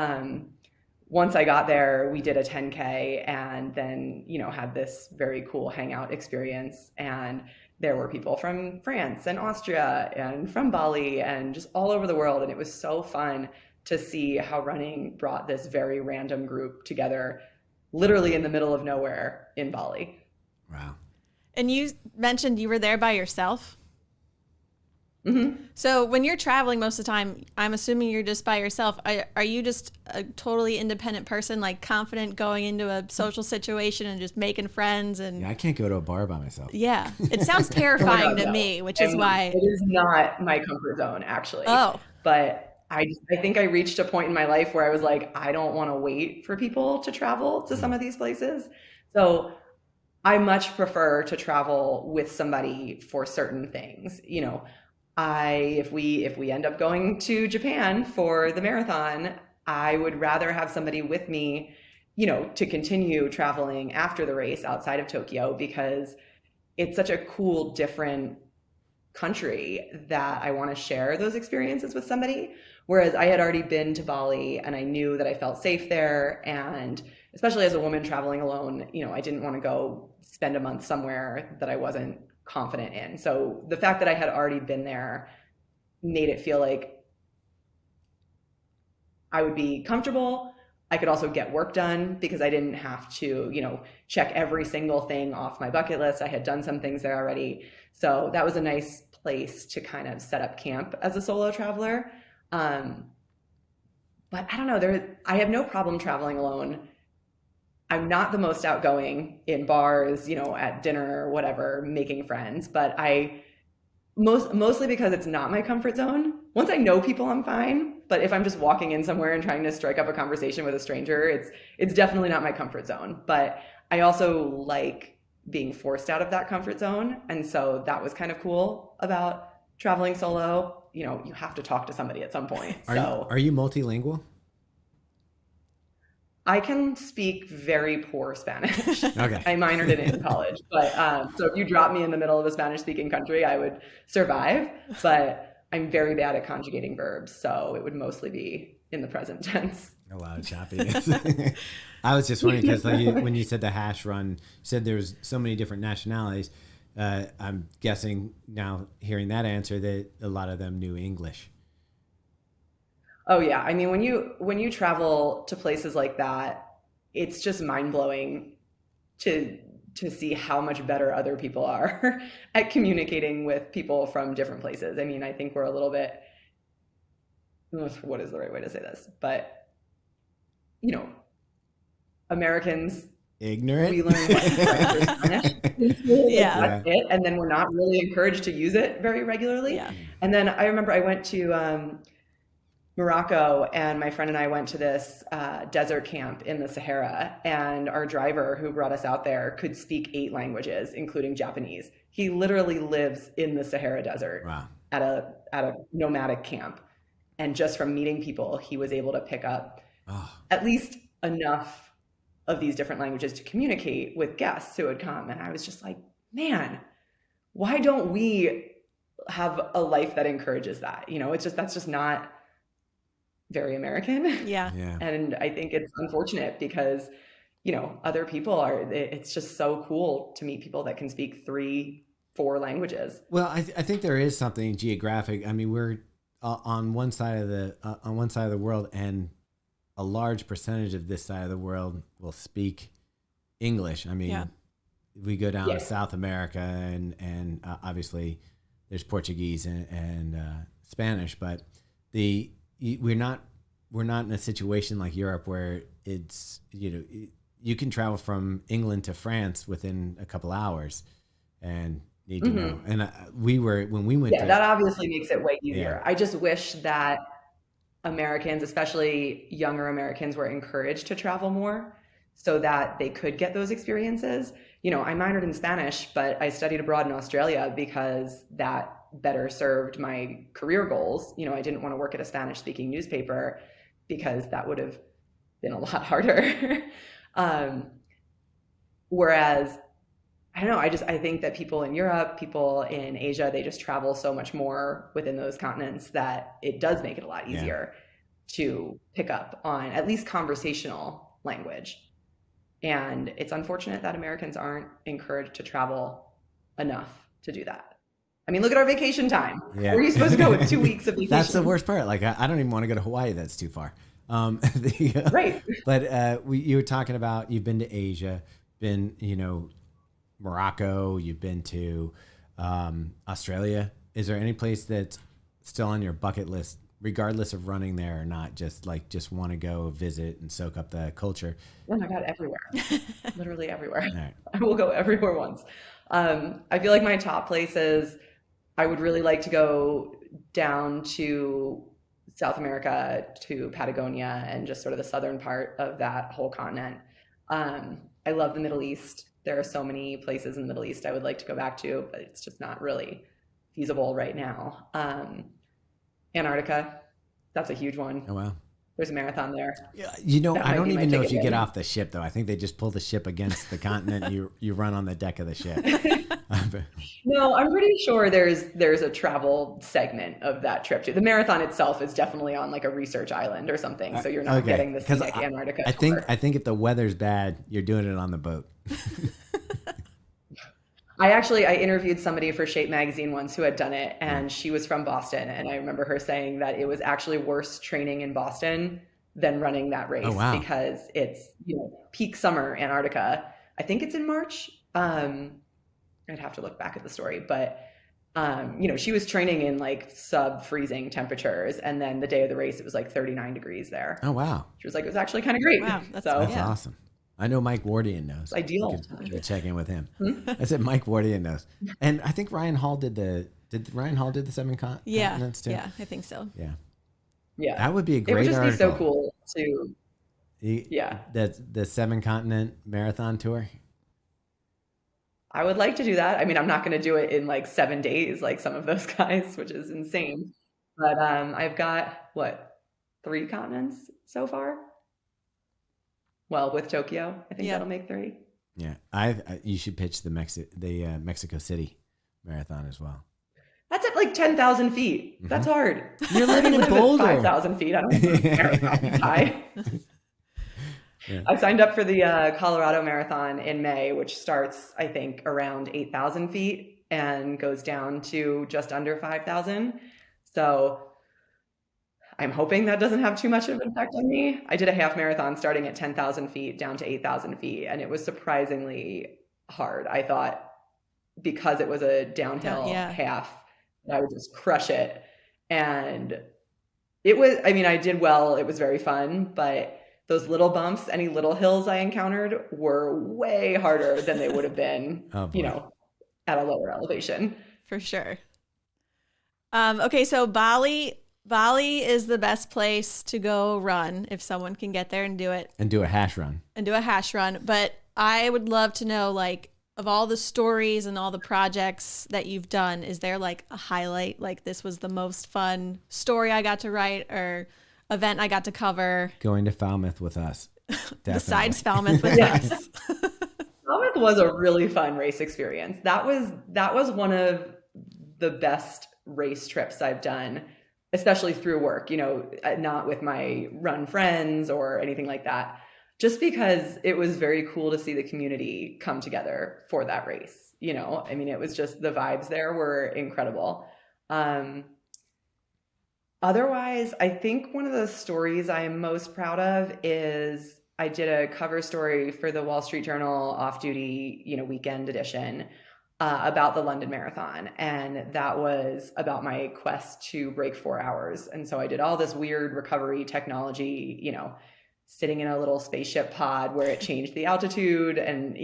once I got there, we did a 10K and then, had this very cool hangout experience. And there were people from France and Austria and from Bali and just all over the world. And it was so fun to see how running brought this very random group together, literally in the middle of nowhere in Bali. Wow. And you mentioned you were there by yourself. Mm-hmm. So when you're traveling most of the time, I'm assuming you're just by yourself. Are you just a totally independent person, like confident going into a social situation and just making friends? And yeah, I can't go to a bar by myself. Yeah, it sounds terrifying to me, which is why it is not my comfort zone, actually. Oh, but I think I reached a point in my life where I was like, I don't want to wait for people to travel to some of these places. So I much prefer to travel with somebody for certain things. If we end up going to Japan for the marathon, I would rather have somebody with me, to continue traveling after the race outside of Tokyo, because it's such a cool, different country that I want to share those experiences with somebody. Whereas I had already been to Bali and I knew that I felt safe there. And especially as a woman traveling alone, I didn't want to go spend a month somewhere that I wasn't confident in. So the fact that I had already been there made it feel like I would be comfortable. I could also get work done because I didn't have to, check every single thing off my bucket list. I had done some things there already. So that was a nice place to kind of set up camp as a solo traveler. But I don't know, I have no problem traveling alone. I'm not the most outgoing in bars, at dinner or whatever, making friends, but mostly because it's not my comfort zone. Once I know people, I'm fine. But if I'm just walking in somewhere and trying to strike up a conversation with a stranger, it's definitely not my comfort zone. But I also like being forced out of that comfort zone. And so that was kind of cool about traveling solo. You have to talk to somebody at some point. Are you multilingual? I can speak very poor Spanish. Okay. I minored in it in college, but so if you drop me in the middle of a Spanish-speaking country, I would survive. But I'm very bad at conjugating verbs, so it would mostly be in the present tense. A lot of choppiness. I was just wondering because when you said the hash run, you said there's so many different nationalities. I'm guessing now, hearing that answer, that a lot of them knew English. Oh yeah, I mean, when you travel to places like that, it's just mind-blowing to see how much better other people are at communicating with people from different places. I mean, I think we're a little bit, what is the right way to say this? But Americans, ignorant. we learn Spanish. That's it, and then we're not really encouraged to use it very regularly. Yeah. And then I remember I went to Morocco, and my friend and I went to this desert camp in the Sahara, and our driver who brought us out there could speak 8 languages, including Japanese. He literally lives in the Sahara Desert. Wow. at a nomadic camp. And just from meeting people, he was able to pick up at least enough of these different languages to communicate with guests who would come. And I was just like, man, why don't we have a life that encourages that? That's just not very American. Yeah. And I think it's unfortunate because, other people it's just so cool to meet people that can speak 3-4 languages. Well, I think there is something geographic. I mean, we're on one side of the world, and a large percentage of this side of the world will speak English. I mean, we go down to South America, and obviously there's Portuguese and Spanish, but we're not in a situation like Europe where it's you can travel from England to France within a couple hours and need to know. And when we went that obviously makes it way easier. I just wish that Americans, especially younger Americans, were encouraged to travel more so that they could get those experiences. I minored in Spanish, but I studied abroad in Australia because that better served my career goals. I didn't want to work at a Spanish speaking newspaper because that would have been a lot harder. Whereas, I don't know, I think that people in Europe, people in Asia, they just travel so much more within those continents that it does make it a lot easier to pick up on at least conversational language. And it's unfortunate that Americans aren't encouraged to travel enough to do that. I mean, look at our vacation time. Where are you supposed to go with 2 weeks of vacation? That's the worst part. Like, I don't even want to go to Hawaii. That's too far. Right. But you were talking about, you've been to Asia, been, Morocco, you've been to Australia. Is there any place that's still on your bucket list, regardless of running there or not, just want to go visit and soak up the culture? Oh my God, everywhere. Literally everywhere. Right. I will go everywhere once. I feel like my top places, I would really like to go down to South America, to Patagonia, and just sort of the southern part of that whole continent. I love the Middle East. There are so many places in the Middle East I would like to go back to, but it's just not really feasible right now. Antarctica, that's a huge one. Oh, wow. There's a marathon there. Yeah, I don't even know if you get off the ship, though. I think they just pull the ship against the continent and you run on the deck of the ship. No, I'm pretty sure there's a travel segment of that trip too. The marathon itself is definitely on like a research island or something, so you're not getting the scenic Antarctica tour. I think if the weather's bad, you're doing it on the boat. I interviewed somebody for Shape magazine once who had done it, and she was from Boston, and I remember her saying that it was actually worse training in Boston than running that race. Oh, wow. Because it's, peak summer Antarctica. I think it's in March. I'd have to look back at the story, but she was training in like sub freezing temperatures. And then the day of the race, it was like 39 degrees there. Oh, wow. She was like, it was actually kind of great. Wow, That's awesome. I know Mike Wardian knows. It's ideal. You could check in with him. I said Mike Wardian knows. And I think Ryan Hall did the 7 continents too? Yeah, I think so. Yeah. Yeah. That would be a great article. It would just article. be so cool to, The 7 continent marathon tour. I would like to do that. I mean, I'm not going to do it in like 7 days, like some of those guys, which is insane. But I've got 3 continents so far. Well, with Tokyo, I think that'll make 3. Yeah, you should pitch the Mexico City marathon as well. That's at like 10,000 feet. Mm-hmm. That's hard. You're living in Boulder. 5,000 feet. I don't know. Yeah. I signed up for the Colorado Marathon in May, which starts, I think, around 8,000 feet and goes down to just under 5,000. So I'm hoping that doesn't have too much of an effect on me. I did a half marathon starting at 10,000 feet down to 8,000 feet, and it was surprisingly hard. I thought because it was a downhill half, I would just crush it. And it was, I did well. It was very fun, but those little bumps, any little hills I encountered were way harder than they would have been, at a lower elevation. For sure. Okay, so Bali is the best place to go run if someone can get there and do it. And do a hash run. But I would love to know, like, of all the stories and all the projects that you've done, is there like a highlight? Like, this was the most fun story I got to write or event I got to cover? Going to Falmouth with us. Besides Falmouth with us. Falmouth was a really fun race experience. That was one of the best race trips I've done, especially through work, not with my run friends or anything like that, just because it was very cool to see the community come together for that race. It was just, the vibes there were incredible. Otherwise, I think one of the stories I am most proud of is I did a cover story for the Wall Street Journal off-duty, weekend edition about the London Marathon. And that was about my quest to break 4 hours. And so I did all this weird recovery technology, sitting in a little spaceship pod where it changed the altitude and,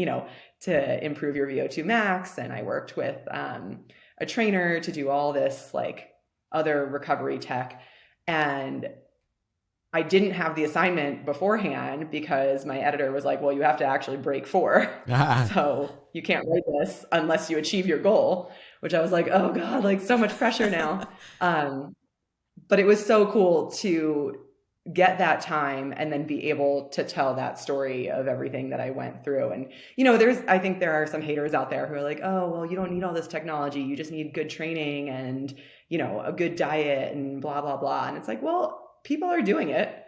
to improve your VO2 max. And I worked with a trainer to do all this like other recovery tech. And I didn't have the assignment beforehand because my editor was like, well, you have to actually break 4. So you can't write this unless you achieve your goal, which I was like, oh God, like so much pressure now. But it was so cool to get that time and then be able to tell that story of everything that I went through. And, I think there are some haters out there who are like, oh, well, you don't need all this technology. You just need good training and, a good diet and blah, blah, blah. And it's like, well, people are doing it.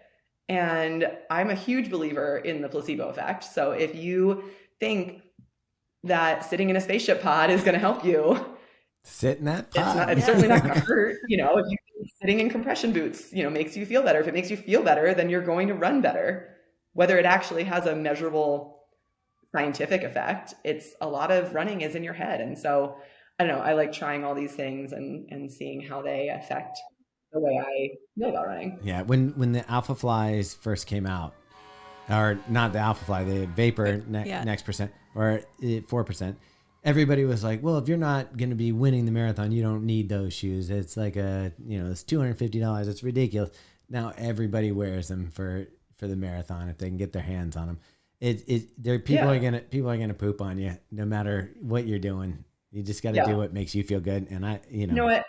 And I'm a huge believer in the placebo effect. So if you think that sitting in a spaceship pod is going to help you, sit in that pod. It's certainly not going to hurt. If you sitting in compression boots, makes you feel better. If it makes you feel better, then you're going to run better. Whether it actually has a measurable scientific effect, it's a lot of running is in your head. And so, I don't know, I like trying all these things and seeing how they affect the way I feel about running. Yeah, when the Alpha Flies first came out, or not the Alpha Fly, the Vapor Next percent, or 4%, everybody was like, well, if you're not going to be winning the marathon, you don't need those shoes. It's like it's $250. It's ridiculous. Now everybody wears them for the marathon if they can get their hands on them. People are gonna poop on you no matter what you're doing. You just got to do what makes you feel good. And you know what?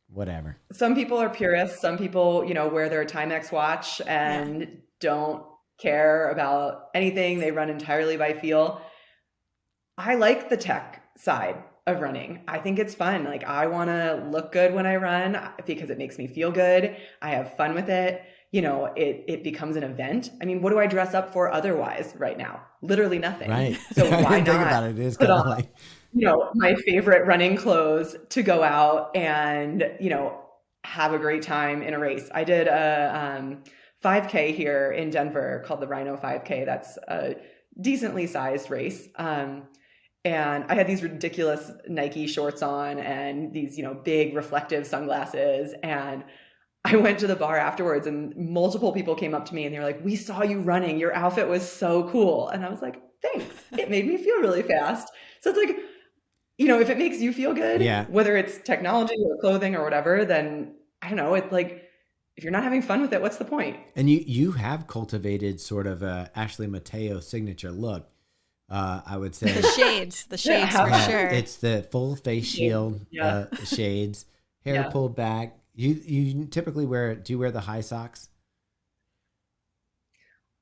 Whatever. Some people are purists. Some people, wear their Timex watch and don't care about anything. They run entirely by feel. I like the tech side of running. I think it's fun. Like, I want to look good when I run because it makes me feel good. I have fun with it. It becomes an event. I mean, what do I dress up for otherwise right now? Literally nothing. Right. So why not think about it. It is kind of like, my favorite running clothes to go out and, have a great time in a race. I did a 5K here in Denver called the Rhino 5K. That's a decently sized race. And I had these ridiculous Nike shorts on and these, big reflective sunglasses. And I went to the bar afterwards and multiple people came up to me and they were like, "We saw you running. Your outfit was so cool." And I was like, "Thanks." It made me feel really fast. So it's like, if it makes you feel good, whether it's technology or clothing or whatever, then I don't know. It's like, if you're not having fun with it, what's the point? And you have cultivated sort of a Ashley Mateo signature look. I would say the shades for sure. It's the full face shield, shades, hair pulled back. You typically do you wear the high socks?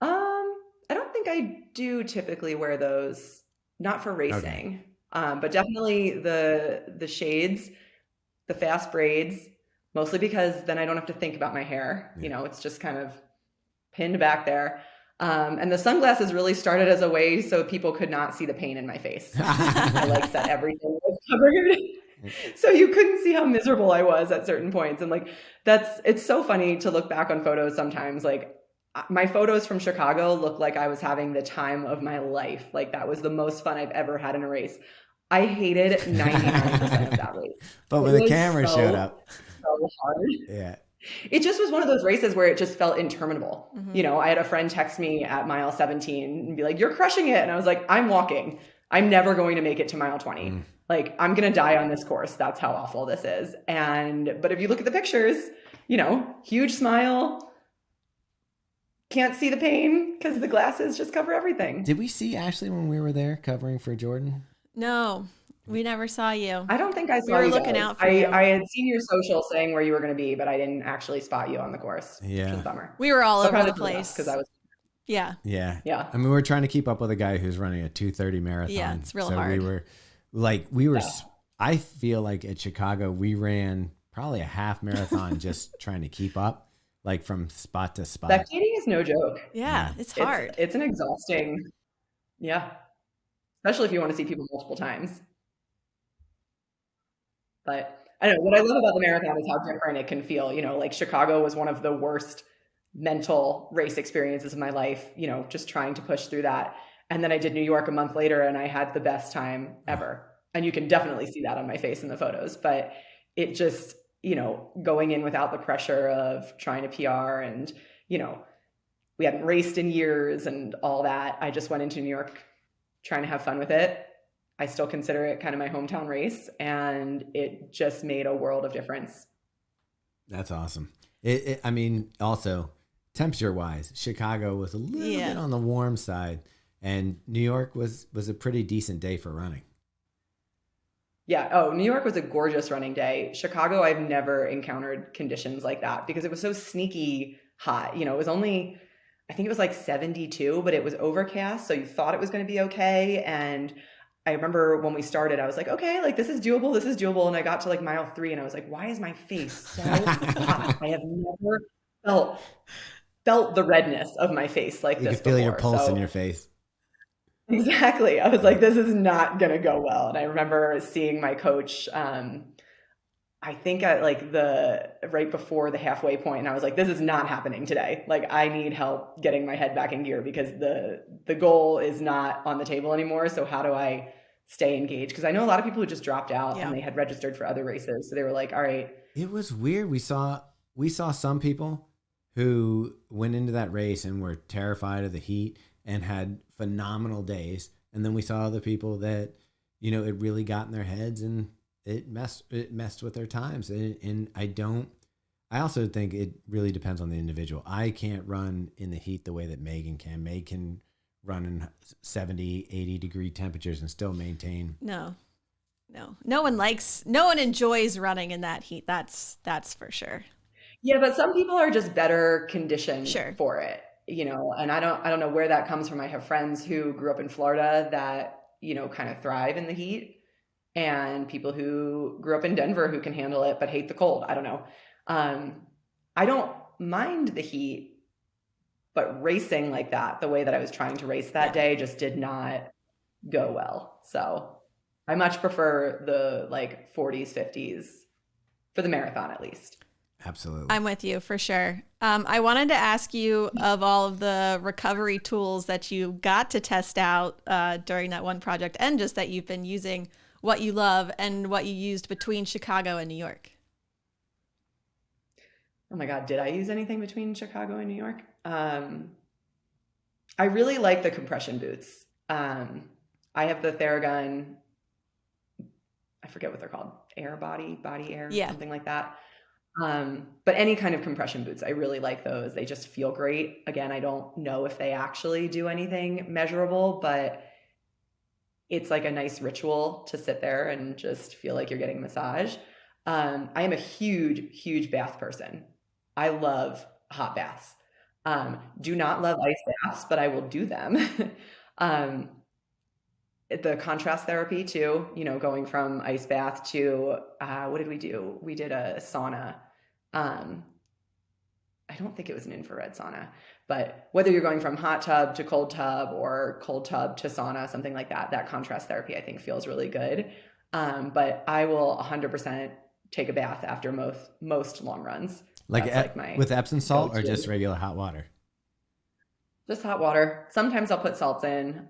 I don't think I do typically wear those, not for racing. Okay. But definitely the shades, the fast braids, mostly because then I don't have to think about my hair. Yeah. It's just kind of pinned back there. And the sunglasses really started as a way so people could not see the pain in my face. I liked that everything was covered. So you couldn't see how miserable I was at certain points. And it's so funny to look back on photos sometimes. Like my photos from Chicago look like I was having the time of my life. Like that was the most fun I've ever had in a race. I hated 99% of that race. But when the camera showed up. So hard. Yeah. It just was one of those races where it just felt interminable. Mm-hmm. I had a friend text me at mile 17 and be like, "You're crushing it." And I was like, "I'm walking. I'm never going to make it to mile 20. Mm. Like, I'm going to die on this course. That's how awful this is." But if you look at the pictures, huge smile, can't see the pain because the glasses just cover everything. Did we see Ashley when we were there covering for Jordan? No, we never saw you. I don't think I saw you. We were looking out for you. I had seen your social saying where you were going to be, but I didn't actually spot you on the course. Yeah. Which was a bummer. We were all over the place. Because I was. Yeah. Yeah. Yeah. I mean, we're trying to keep up with a guy who's running a 2:30 marathon. Yeah, it's real hard. I feel like at Chicago, we ran probably a half marathon just trying to keep up, like from spot to spot. Spectating is no joke. Yeah. It's hard. It's an exhausting. Yeah. Especially if you want to see people multiple times. But I don't know. What I love about the marathon is how different it can feel. Like Chicago was one of the worst mental race experiences of my life, just trying to push through that. And then I did New York a month later and I had the best time ever. And you can definitely see that on my face in the photos, but it just, going in without the pressure of trying to PR and, we hadn't raced in years and all that. I just went into New York trying to have fun with it. I still consider it kind of my hometown race, and it just made a world of difference. That's awesome. I mean, also temperature wise, Chicago was a little bit on the warm side, and New York was a pretty decent day for running. Yeah. Oh, New York was a gorgeous running day. Chicago, I've never encountered conditions like that because it was so sneaky hot. It was only, I think it was like 72, but it was overcast. So you thought it was going to be okay. And I remember when we started, I was like, okay, like this is doable. And I got to like mile 3 and I was like, why is my face so hot? I have never felt the redness of my face like this before. You can feel your pulse in your face. Exactly. I was like, this is not going to go well. And I remember seeing my coach, I think at like right before the halfway point, and I was like, this is not happening today. Like I need help getting my head back in gear because the goal is not on the table anymore. So how do I stay engaged? Because I know a lot of people who just dropped out and they had registered for other races. So they were like, all right. It was weird. We saw some people who went into that race and were terrified of the heat and had phenomenal days. And then we saw other people that, it really got in their heads and it messed with their times. And I also think it really depends on the individual. I can't run in the heat the way that Megan can. Megan can run in 70, 80 degree temperatures and still maintain. No one enjoys running in that heat. That's for sure. Yeah. But some people are just better conditioned for it, and I don't know where that comes from. I have friends who grew up in Florida that, kind of thrive in the heat. And people who grew up in Denver who can handle it but hate the cold. I don't know. I don't mind the heat, but racing like that, the way that I was trying to race that day just did not go well. So I much prefer the like 40s, 50s for the marathon at least. Absolutely. I'm with you for sure. I wanted to ask you, of all of the recovery tools that you got to test out during that one project, and just that you've been using, what you love and what you used between Chicago and New York. Oh my God, did I use anything between Chicago and New York? I really like the compression boots. I have the Theragun, I forget what they're called, body air, something like that. But any kind of compression boots, I really like those. They just feel great. Again, I don't know if they actually do anything measurable, but it's like a nice ritual to sit there and just feel like you're getting a massage. I am a huge bath person. I love hot baths. Do not love ice baths, but I will do them. The contrast therapy too, going from ice bath to, what did we do? We did a sauna. I don't think it was an infrared sauna, but whether you're going from hot tub to cold tub or cold tub to sauna, something like that, that contrast therapy I think feels really good. But I will 100% take a bath after most long runs. With Epsom salt or just regular hot water? Just hot water. Sometimes I'll put salts in.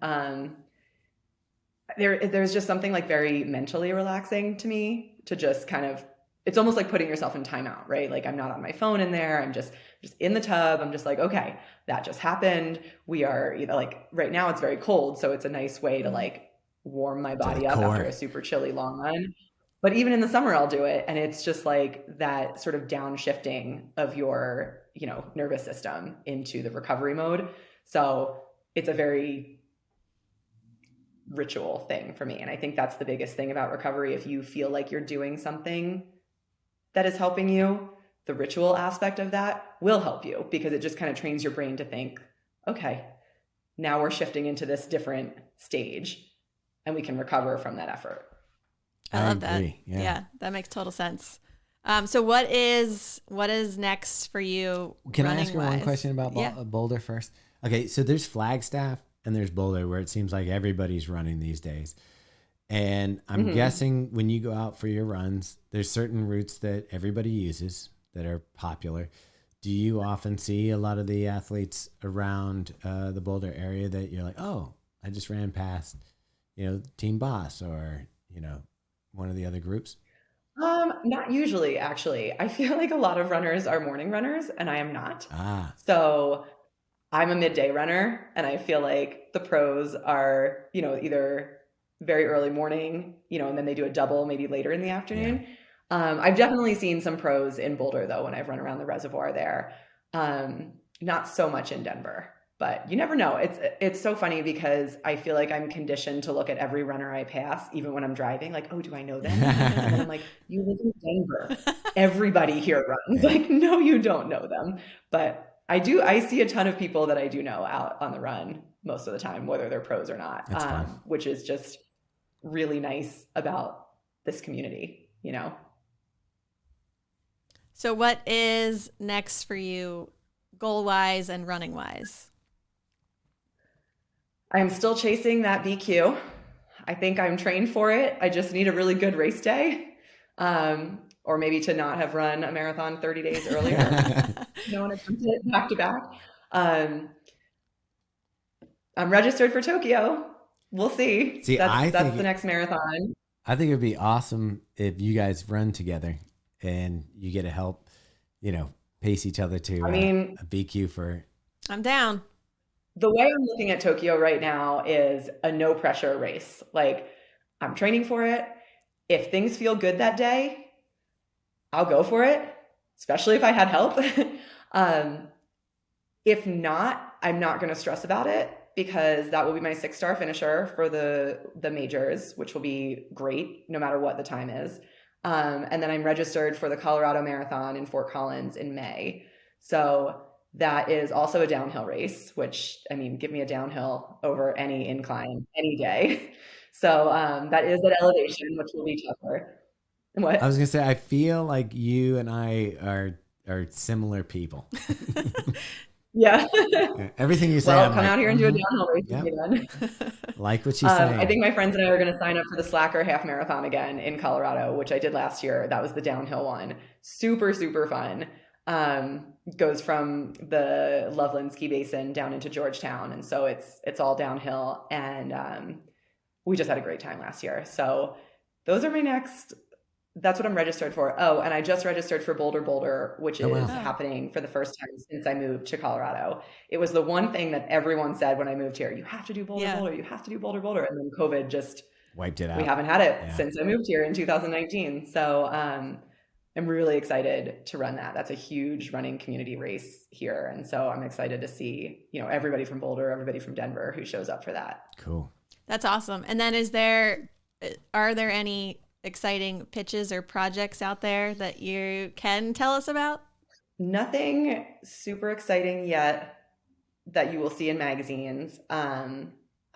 There's just something like very mentally relaxing to me to just kind of, it's almost like putting yourself in timeout, right? Like I'm not on my phone in there. I'm just in the tub. I'm just like, okay, that just happened. We are either like right now it's very cold. So it's a nice way to like warm my body up after a super chilly long run. But even in the summer, I'll do it. And it's just like that sort of downshifting of your, nervous system into the recovery mode. So it's a very ritual thing for me. And I think that's the biggest thing about recovery. If you feel like you're doing something that is helping you, the ritual aspect of that will help you because it just kind of trains your brain to think, okay, now we're shifting into this different stage and we can recover from that effort. I love that. Yeah, that makes total sense. So what is next for you? Can I ask you one question about Boulder first? Okay, so there's Flagstaff and there's Boulder where it seems like everybody's running these days. And I'm guessing when you go out for your runs, there's certain routes that everybody uses that are popular. Do you often see a lot of the athletes around the Boulder area that you're like, oh, I just ran past, Team Boss or, one of the other groups? Not usually, actually. I feel like a lot of runners are morning runners and I am not. So I'm a midday runner and I feel like the pros are, either very early morning, and then they do a double maybe later in the afternoon. Yeah. I've definitely seen some pros in Boulder though, when I've run around the reservoir there. Not so much in Denver, but you never know. It's so funny because I feel like I'm conditioned to look at every runner I pass, even when I'm driving, like, oh, do I know them? And then I'm like, you live in Denver. Everybody here runs. Like, no, you don't know them. But I see a ton of people that I do know out on the run most of the time, whether they're pros or not, which is just really nice about this community, So what is next for you goal-wise and running-wise? I'm still chasing that BQ. I think I'm trained for it. I just need a really good race day. Or maybe to not have run a marathon 30 days earlier. And attempt it back to back. I'm registered for Tokyo. We'll see. That's the next marathon. I think it would be awesome if you guys run together and you get to help, pace each other to a BQ for. I'm down. The way I'm looking at Tokyo right now is a no pressure race. Like I'm training for it. If things feel good that day, I'll go for it, especially if I had help. If not, I'm not going to stress about it because that will be my 6-star finisher for the majors, which will be great no matter what the time is. And then I'm registered for the Colorado Marathon in Fort Collins in May. So that is also a downhill race, which, give me a downhill over any incline any day. So that is at elevation, which will be tougher. What? I was going to say, I feel like you and I are similar people. Yeah. Everything you say. Well, come out here and do a downhill race with me then. Like what she's saying. I think my friends and I are going to sign up for the Slacker half marathon again in Colorado, which I did last year. That was the downhill one. Super, super fun. Goes from the Loveland Ski Basin down into Georgetown. And so it's all downhill. And we just had a great time last year. So those are that's what I'm registered for. Oh, and I just registered for Boulder, which is happening for the first time since I moved to Colorado. It was the one thing that everyone said when I moved here, you have to do Boulder, you have to do Boulder. And then COVID just wiped it out. We haven't had it since I moved here in 2019. So I'm really excited to run that. That's a huge running community race here. And so I'm excited to see, everybody from Boulder, everybody from Denver who shows up for that. Cool. That's awesome. And then are there any exciting pitches or projects out there that you can tell us about? Nothing super exciting yet that you will see in magazines. I'm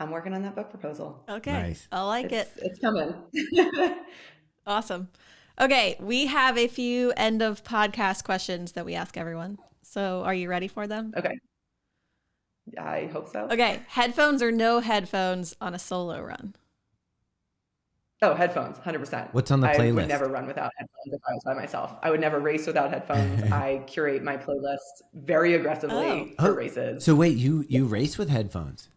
working on that book proposal. Okay. Nice. I like it. It's coming. Awesome. Okay. We have a few end of podcast questions that we ask everyone. So are you ready for them? Okay. I hope so. Okay. Headphones or no headphones on a solo run? Oh, headphones, 100%. What's on the playlist? I would never run without headphones if I was by myself. I would never race without headphones. I curate my playlist very aggressively for races. So wait, you race with headphones?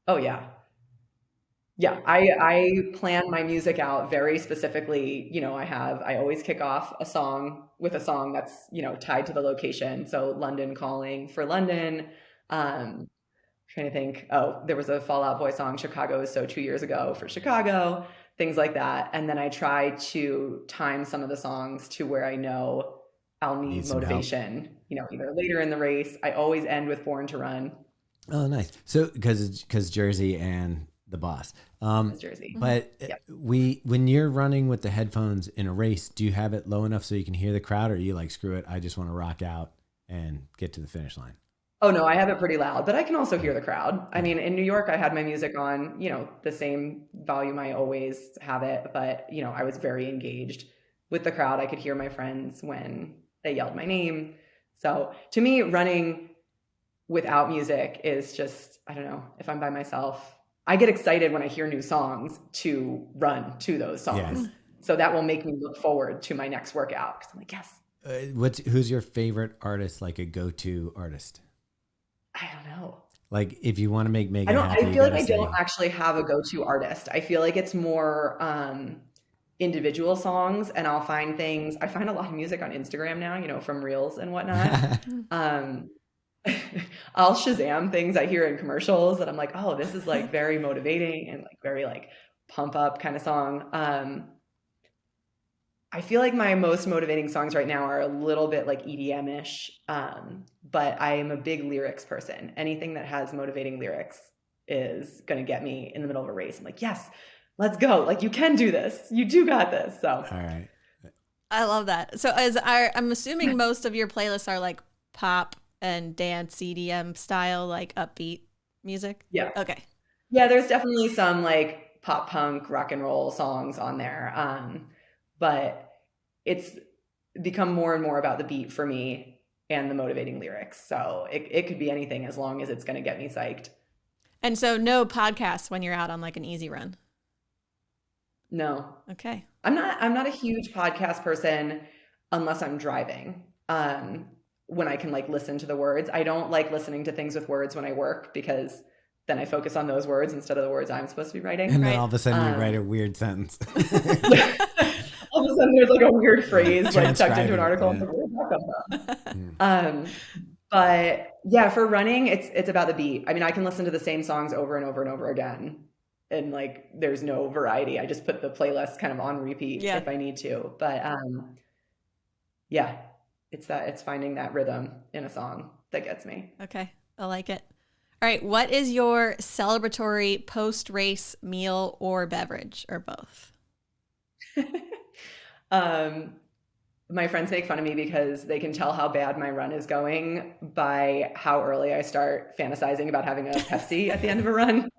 Oh, yeah. Yeah, I plan my music out very specifically. I always kick off a song with a song that's, tied to the location. So London Calling for London. Trying to think, there was a Fall Out Boy song, Chicago is So 2 years ago for Chicago, things like that. And then I try to time some of the songs to where I know I'll need motivation, either later in the race. I always end with Born to Run. Oh, nice. So because Jersey and the boss. Jersey. But when you're running with the headphones in a race, do you have it low enough so you can hear the crowd, or are you like, screw it, I just want to rock out and get to the finish line? Oh, no, I have it pretty loud, but I can also hear the crowd. I mean, in New York, I had my music on, the same volume I always have it, but, I was very engaged with the crowd. I could hear my friends when they yelled my name. So to me, running without music is just, I don't know, if I'm by myself, I get excited when I hear new songs to run to those songs. Yes. So that will make me look forward to my next workout because I'm like, yes. Who's your favorite artist, like a go-to artist? I don't know. Like if you want to make Megan happy, I feel like I don't actually have a go-to artist. I feel like it's more individual songs, and I'll find things. I find a lot of music on Instagram now, from Reels and whatnot. I'll Shazam things I hear in commercials that I'm like, oh, this is like very motivating and like very like pump up kind of song. I feel like my most motivating songs right now are a little bit like EDM-ish, but I am a big lyrics person. Anything that has motivating lyrics is going to get me in the middle of a race. I'm like, yes, let's go. Like, you can do this. You do got this. So, all right. I love that. So I'm assuming most of your playlists are like pop and dance EDM style, like upbeat music. Yeah. Okay. Yeah. There's definitely some like pop punk rock and roll songs on there. But it's become more and more about the beat for me and the motivating lyrics. So it could be anything as long as it's going to get me psyched. And so no podcasts when you're out on like an easy run? No. Okay. I'm not a huge podcast person unless I'm driving. When I can like listen to the words. I don't like listening to things with words when I work because then I focus on those words instead of the words I'm supposed to be writing. And then all of a sudden you write a weird sentence. All of a sudden there's like a weird phrase like tucked into an article. But yeah, for running, it's about the beat. I mean, I can listen to the same songs over and over and over again. And like, there's no variety. I just put the playlist kind of on repeat if I need to. But yeah, it's finding that rhythm in a song that gets me. Okay. I like it. All right. What is your celebratory post-race meal or beverage, or both? My friends make fun of me because they can tell how bad my run is going by how early I start fantasizing about having a Pepsi at the end of a run.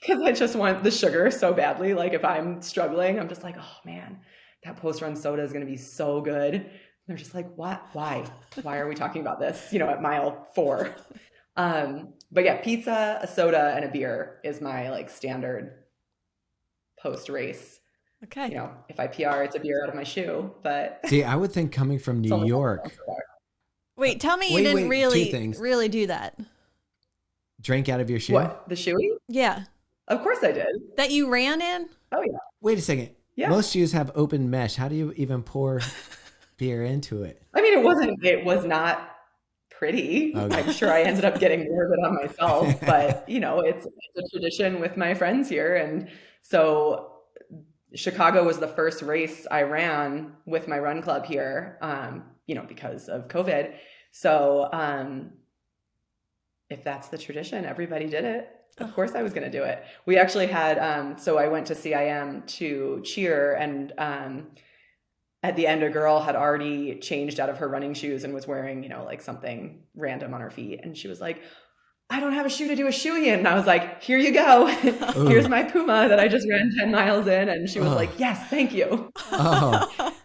Because I just want the sugar so badly. Like if I'm struggling, I'm just like, oh man, that post-run soda is going to be so good. And they're just like, what? Why are we talking about this? At mile 4. But yeah, pizza, a soda, and a beer is my like standard post-race Okay. You know, if I PR, it's a beer out of my shoe, but See, I would think coming from it's New only York. Wait, tell me you didn't two things. really do that. Drink out of your shoe? What, the shoey? Yeah. Of course I did. That you ran in? Oh yeah. Wait a second. Yeah. Most shoes have open mesh. How do you even pour beer into it? I mean, it was not pretty. Okay. I'm sure I ended up getting more of it on myself, but you know, it's a tradition with my friends here. And so Chicago was the first race I ran with my run club here, you know, because of COVID. So if that's the tradition, everybody did it. Of course I was going to do it. We actually had, so I went to CIM to cheer, and at the end, a girl had already changed out of her running shoes and was wearing, you know, like something random on her feet. And she was like, I don't have a shoe to do a shoey in. And I was like, here you go. Here's my Puma that I just ran 10 miles in. And she was like, yes, thank you. Oh,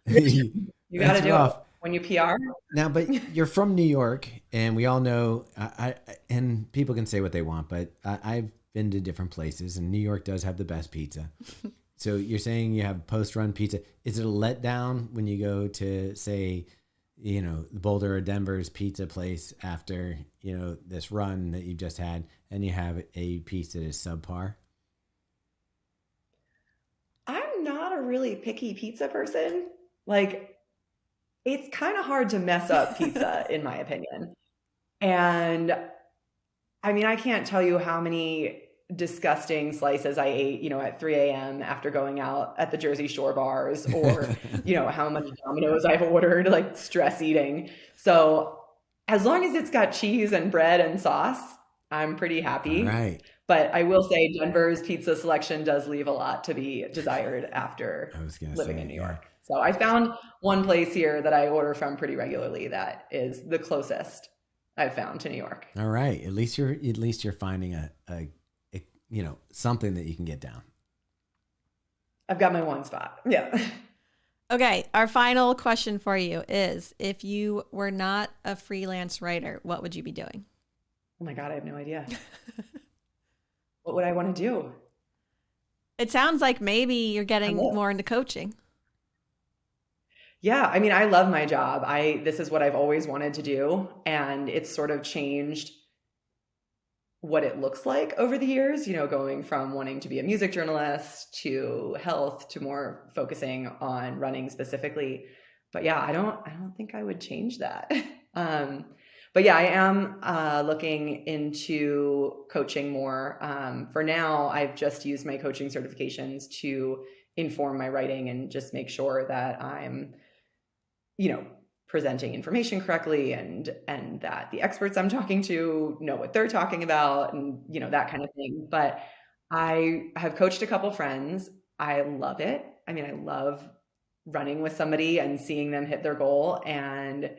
you got to do rough. it when you PR. Now, but you're from New York, and we all know, and people can say what they want, but I've been to different places, and New York does have the best pizza. So you're saying you have post-run pizza. Is it a letdown when you go to, say, you know, Boulder or Denver's pizza place after, you know, this run that you've just had, and you have a piece that is subpar? I'm not a really picky pizza person. Like, it's kind of hard to mess up pizza, in my opinion. And I mean, I can't tell you how many disgusting slices I ate, you know, at 3 a.m. after going out at the Jersey Shore bars, or, you know, how many Domino's I've ordered, like stress eating. So as long as it's got cheese and bread and sauce, I'm pretty happy. Right. But I will say Denver's pizza selection does leave a lot to be desired after living in New York. So I found one place here that I order from pretty regularly that is the closest I've found to New York. All right. At least you're finding a you know, something that you can get down. I've got my one spot. Yeah. Okay. Our final question for you is, if you were not a freelance writer, what would you be doing? Oh my God, I have no idea. What would I want to do? It sounds like maybe you're getting more into coaching. Yeah, I mean, I love my job. This is what I've always wanted to do, and it's sort of changed what it looks like over the years, you know, going from wanting to be a music journalist to health to more focusing on running specifically. But yeah, I don't think I would change that. But yeah, I am looking into coaching more. For now, I've just used my coaching certifications to inform my writing and just make sure that I'm, you know, presenting information correctly, and that the experts I'm talking to know what they're talking about, and, you know, that kind of thing. But I have coached a couple friends. I love it. I mean, I love running with somebody and seeing them hit their goal. And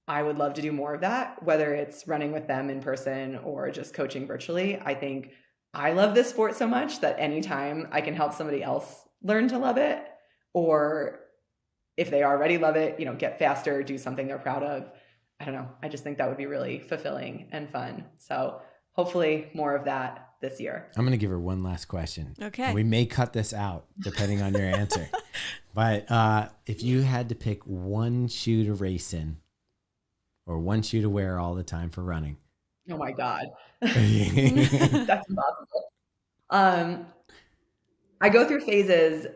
I would love to do more of that, whether it's running with them in person or just coaching virtually. I think I love this sport so much that anytime I can help somebody else learn to love it, or if they already love it, you know, get faster, do something they're proud of. I don't know. I just think that would be really fulfilling and fun. So hopefully more of that this year. I'm going to give her one last question. Okay. And we may cut this out depending on your answer. But if you had to pick one shoe to race in, or one shoe to wear all the time for running. Oh my God. That's impossible. I go through phases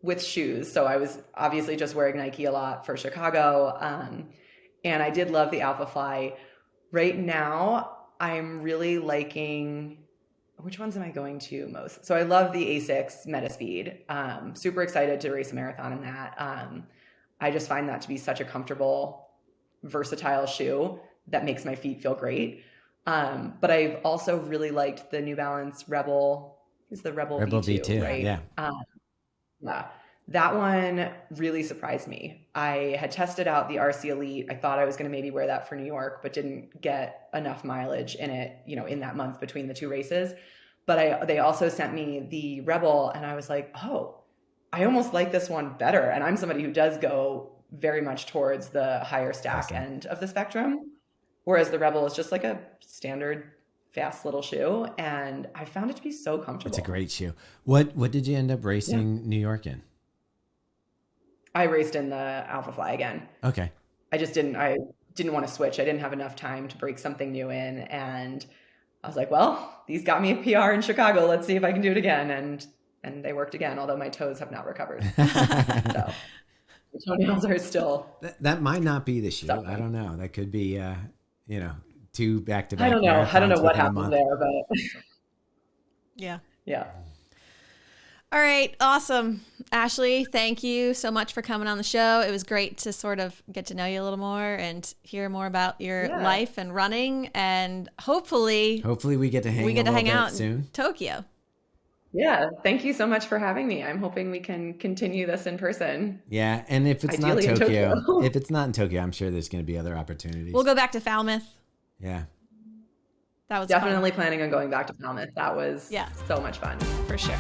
with shoes. So I was obviously just wearing Nike a lot for Chicago. And I did love the Alpha Fly. Right now, I'm really liking, which ones am I going to most? So I love the Asics Metaspeed. Super excited to race a marathon in that. I just find that to be such a comfortable, versatile shoe that makes my feet feel great. But I've also really liked the New Balance Rebel. It's the Rebel V2, right? Yeah. Yeah, that one really surprised me. I had tested out the RC Elite. I thought I was going to maybe wear that for New York, but didn't get enough mileage in it, you know, in that month between the two races. But they also sent me the Rebel, and I was like, oh, I almost like this one better. And I'm somebody who does go very much towards the higher stack end of the spectrum, whereas the Rebel is just like a standard fast little shoe, and I found it to be so comfortable. It's a great shoe. What did you end up racing New York in? I raced in the Alpha Fly again. Okay. I didn't want to switch. I didn't have enough time to break something new in, and I was like, well, these got me a PR in Chicago. Let's see if I can do it again. And they worked again, although my toes have not recovered. So the toenails are still. That might not be the shoe. Something. I don't know. That could be, 2 back-to-back. I don't know what happened there, but yeah. Yeah. All right. Awesome. Ashley, thank you so much for coming on the show. It was great to sort of get to know you a little more and hear more about your life and running. And hopefully we get to hang out soon in Tokyo. Yeah. Thank you so much for having me. I'm hoping we can continue this in person. Yeah. And if it's not Tokyo, if it's not in Tokyo, I'm sure there's going to be other opportunities. We'll go back to Falmouth. Yeah. That was definitely fun. Planning on going back to Falmouth. That was so much fun. For sure.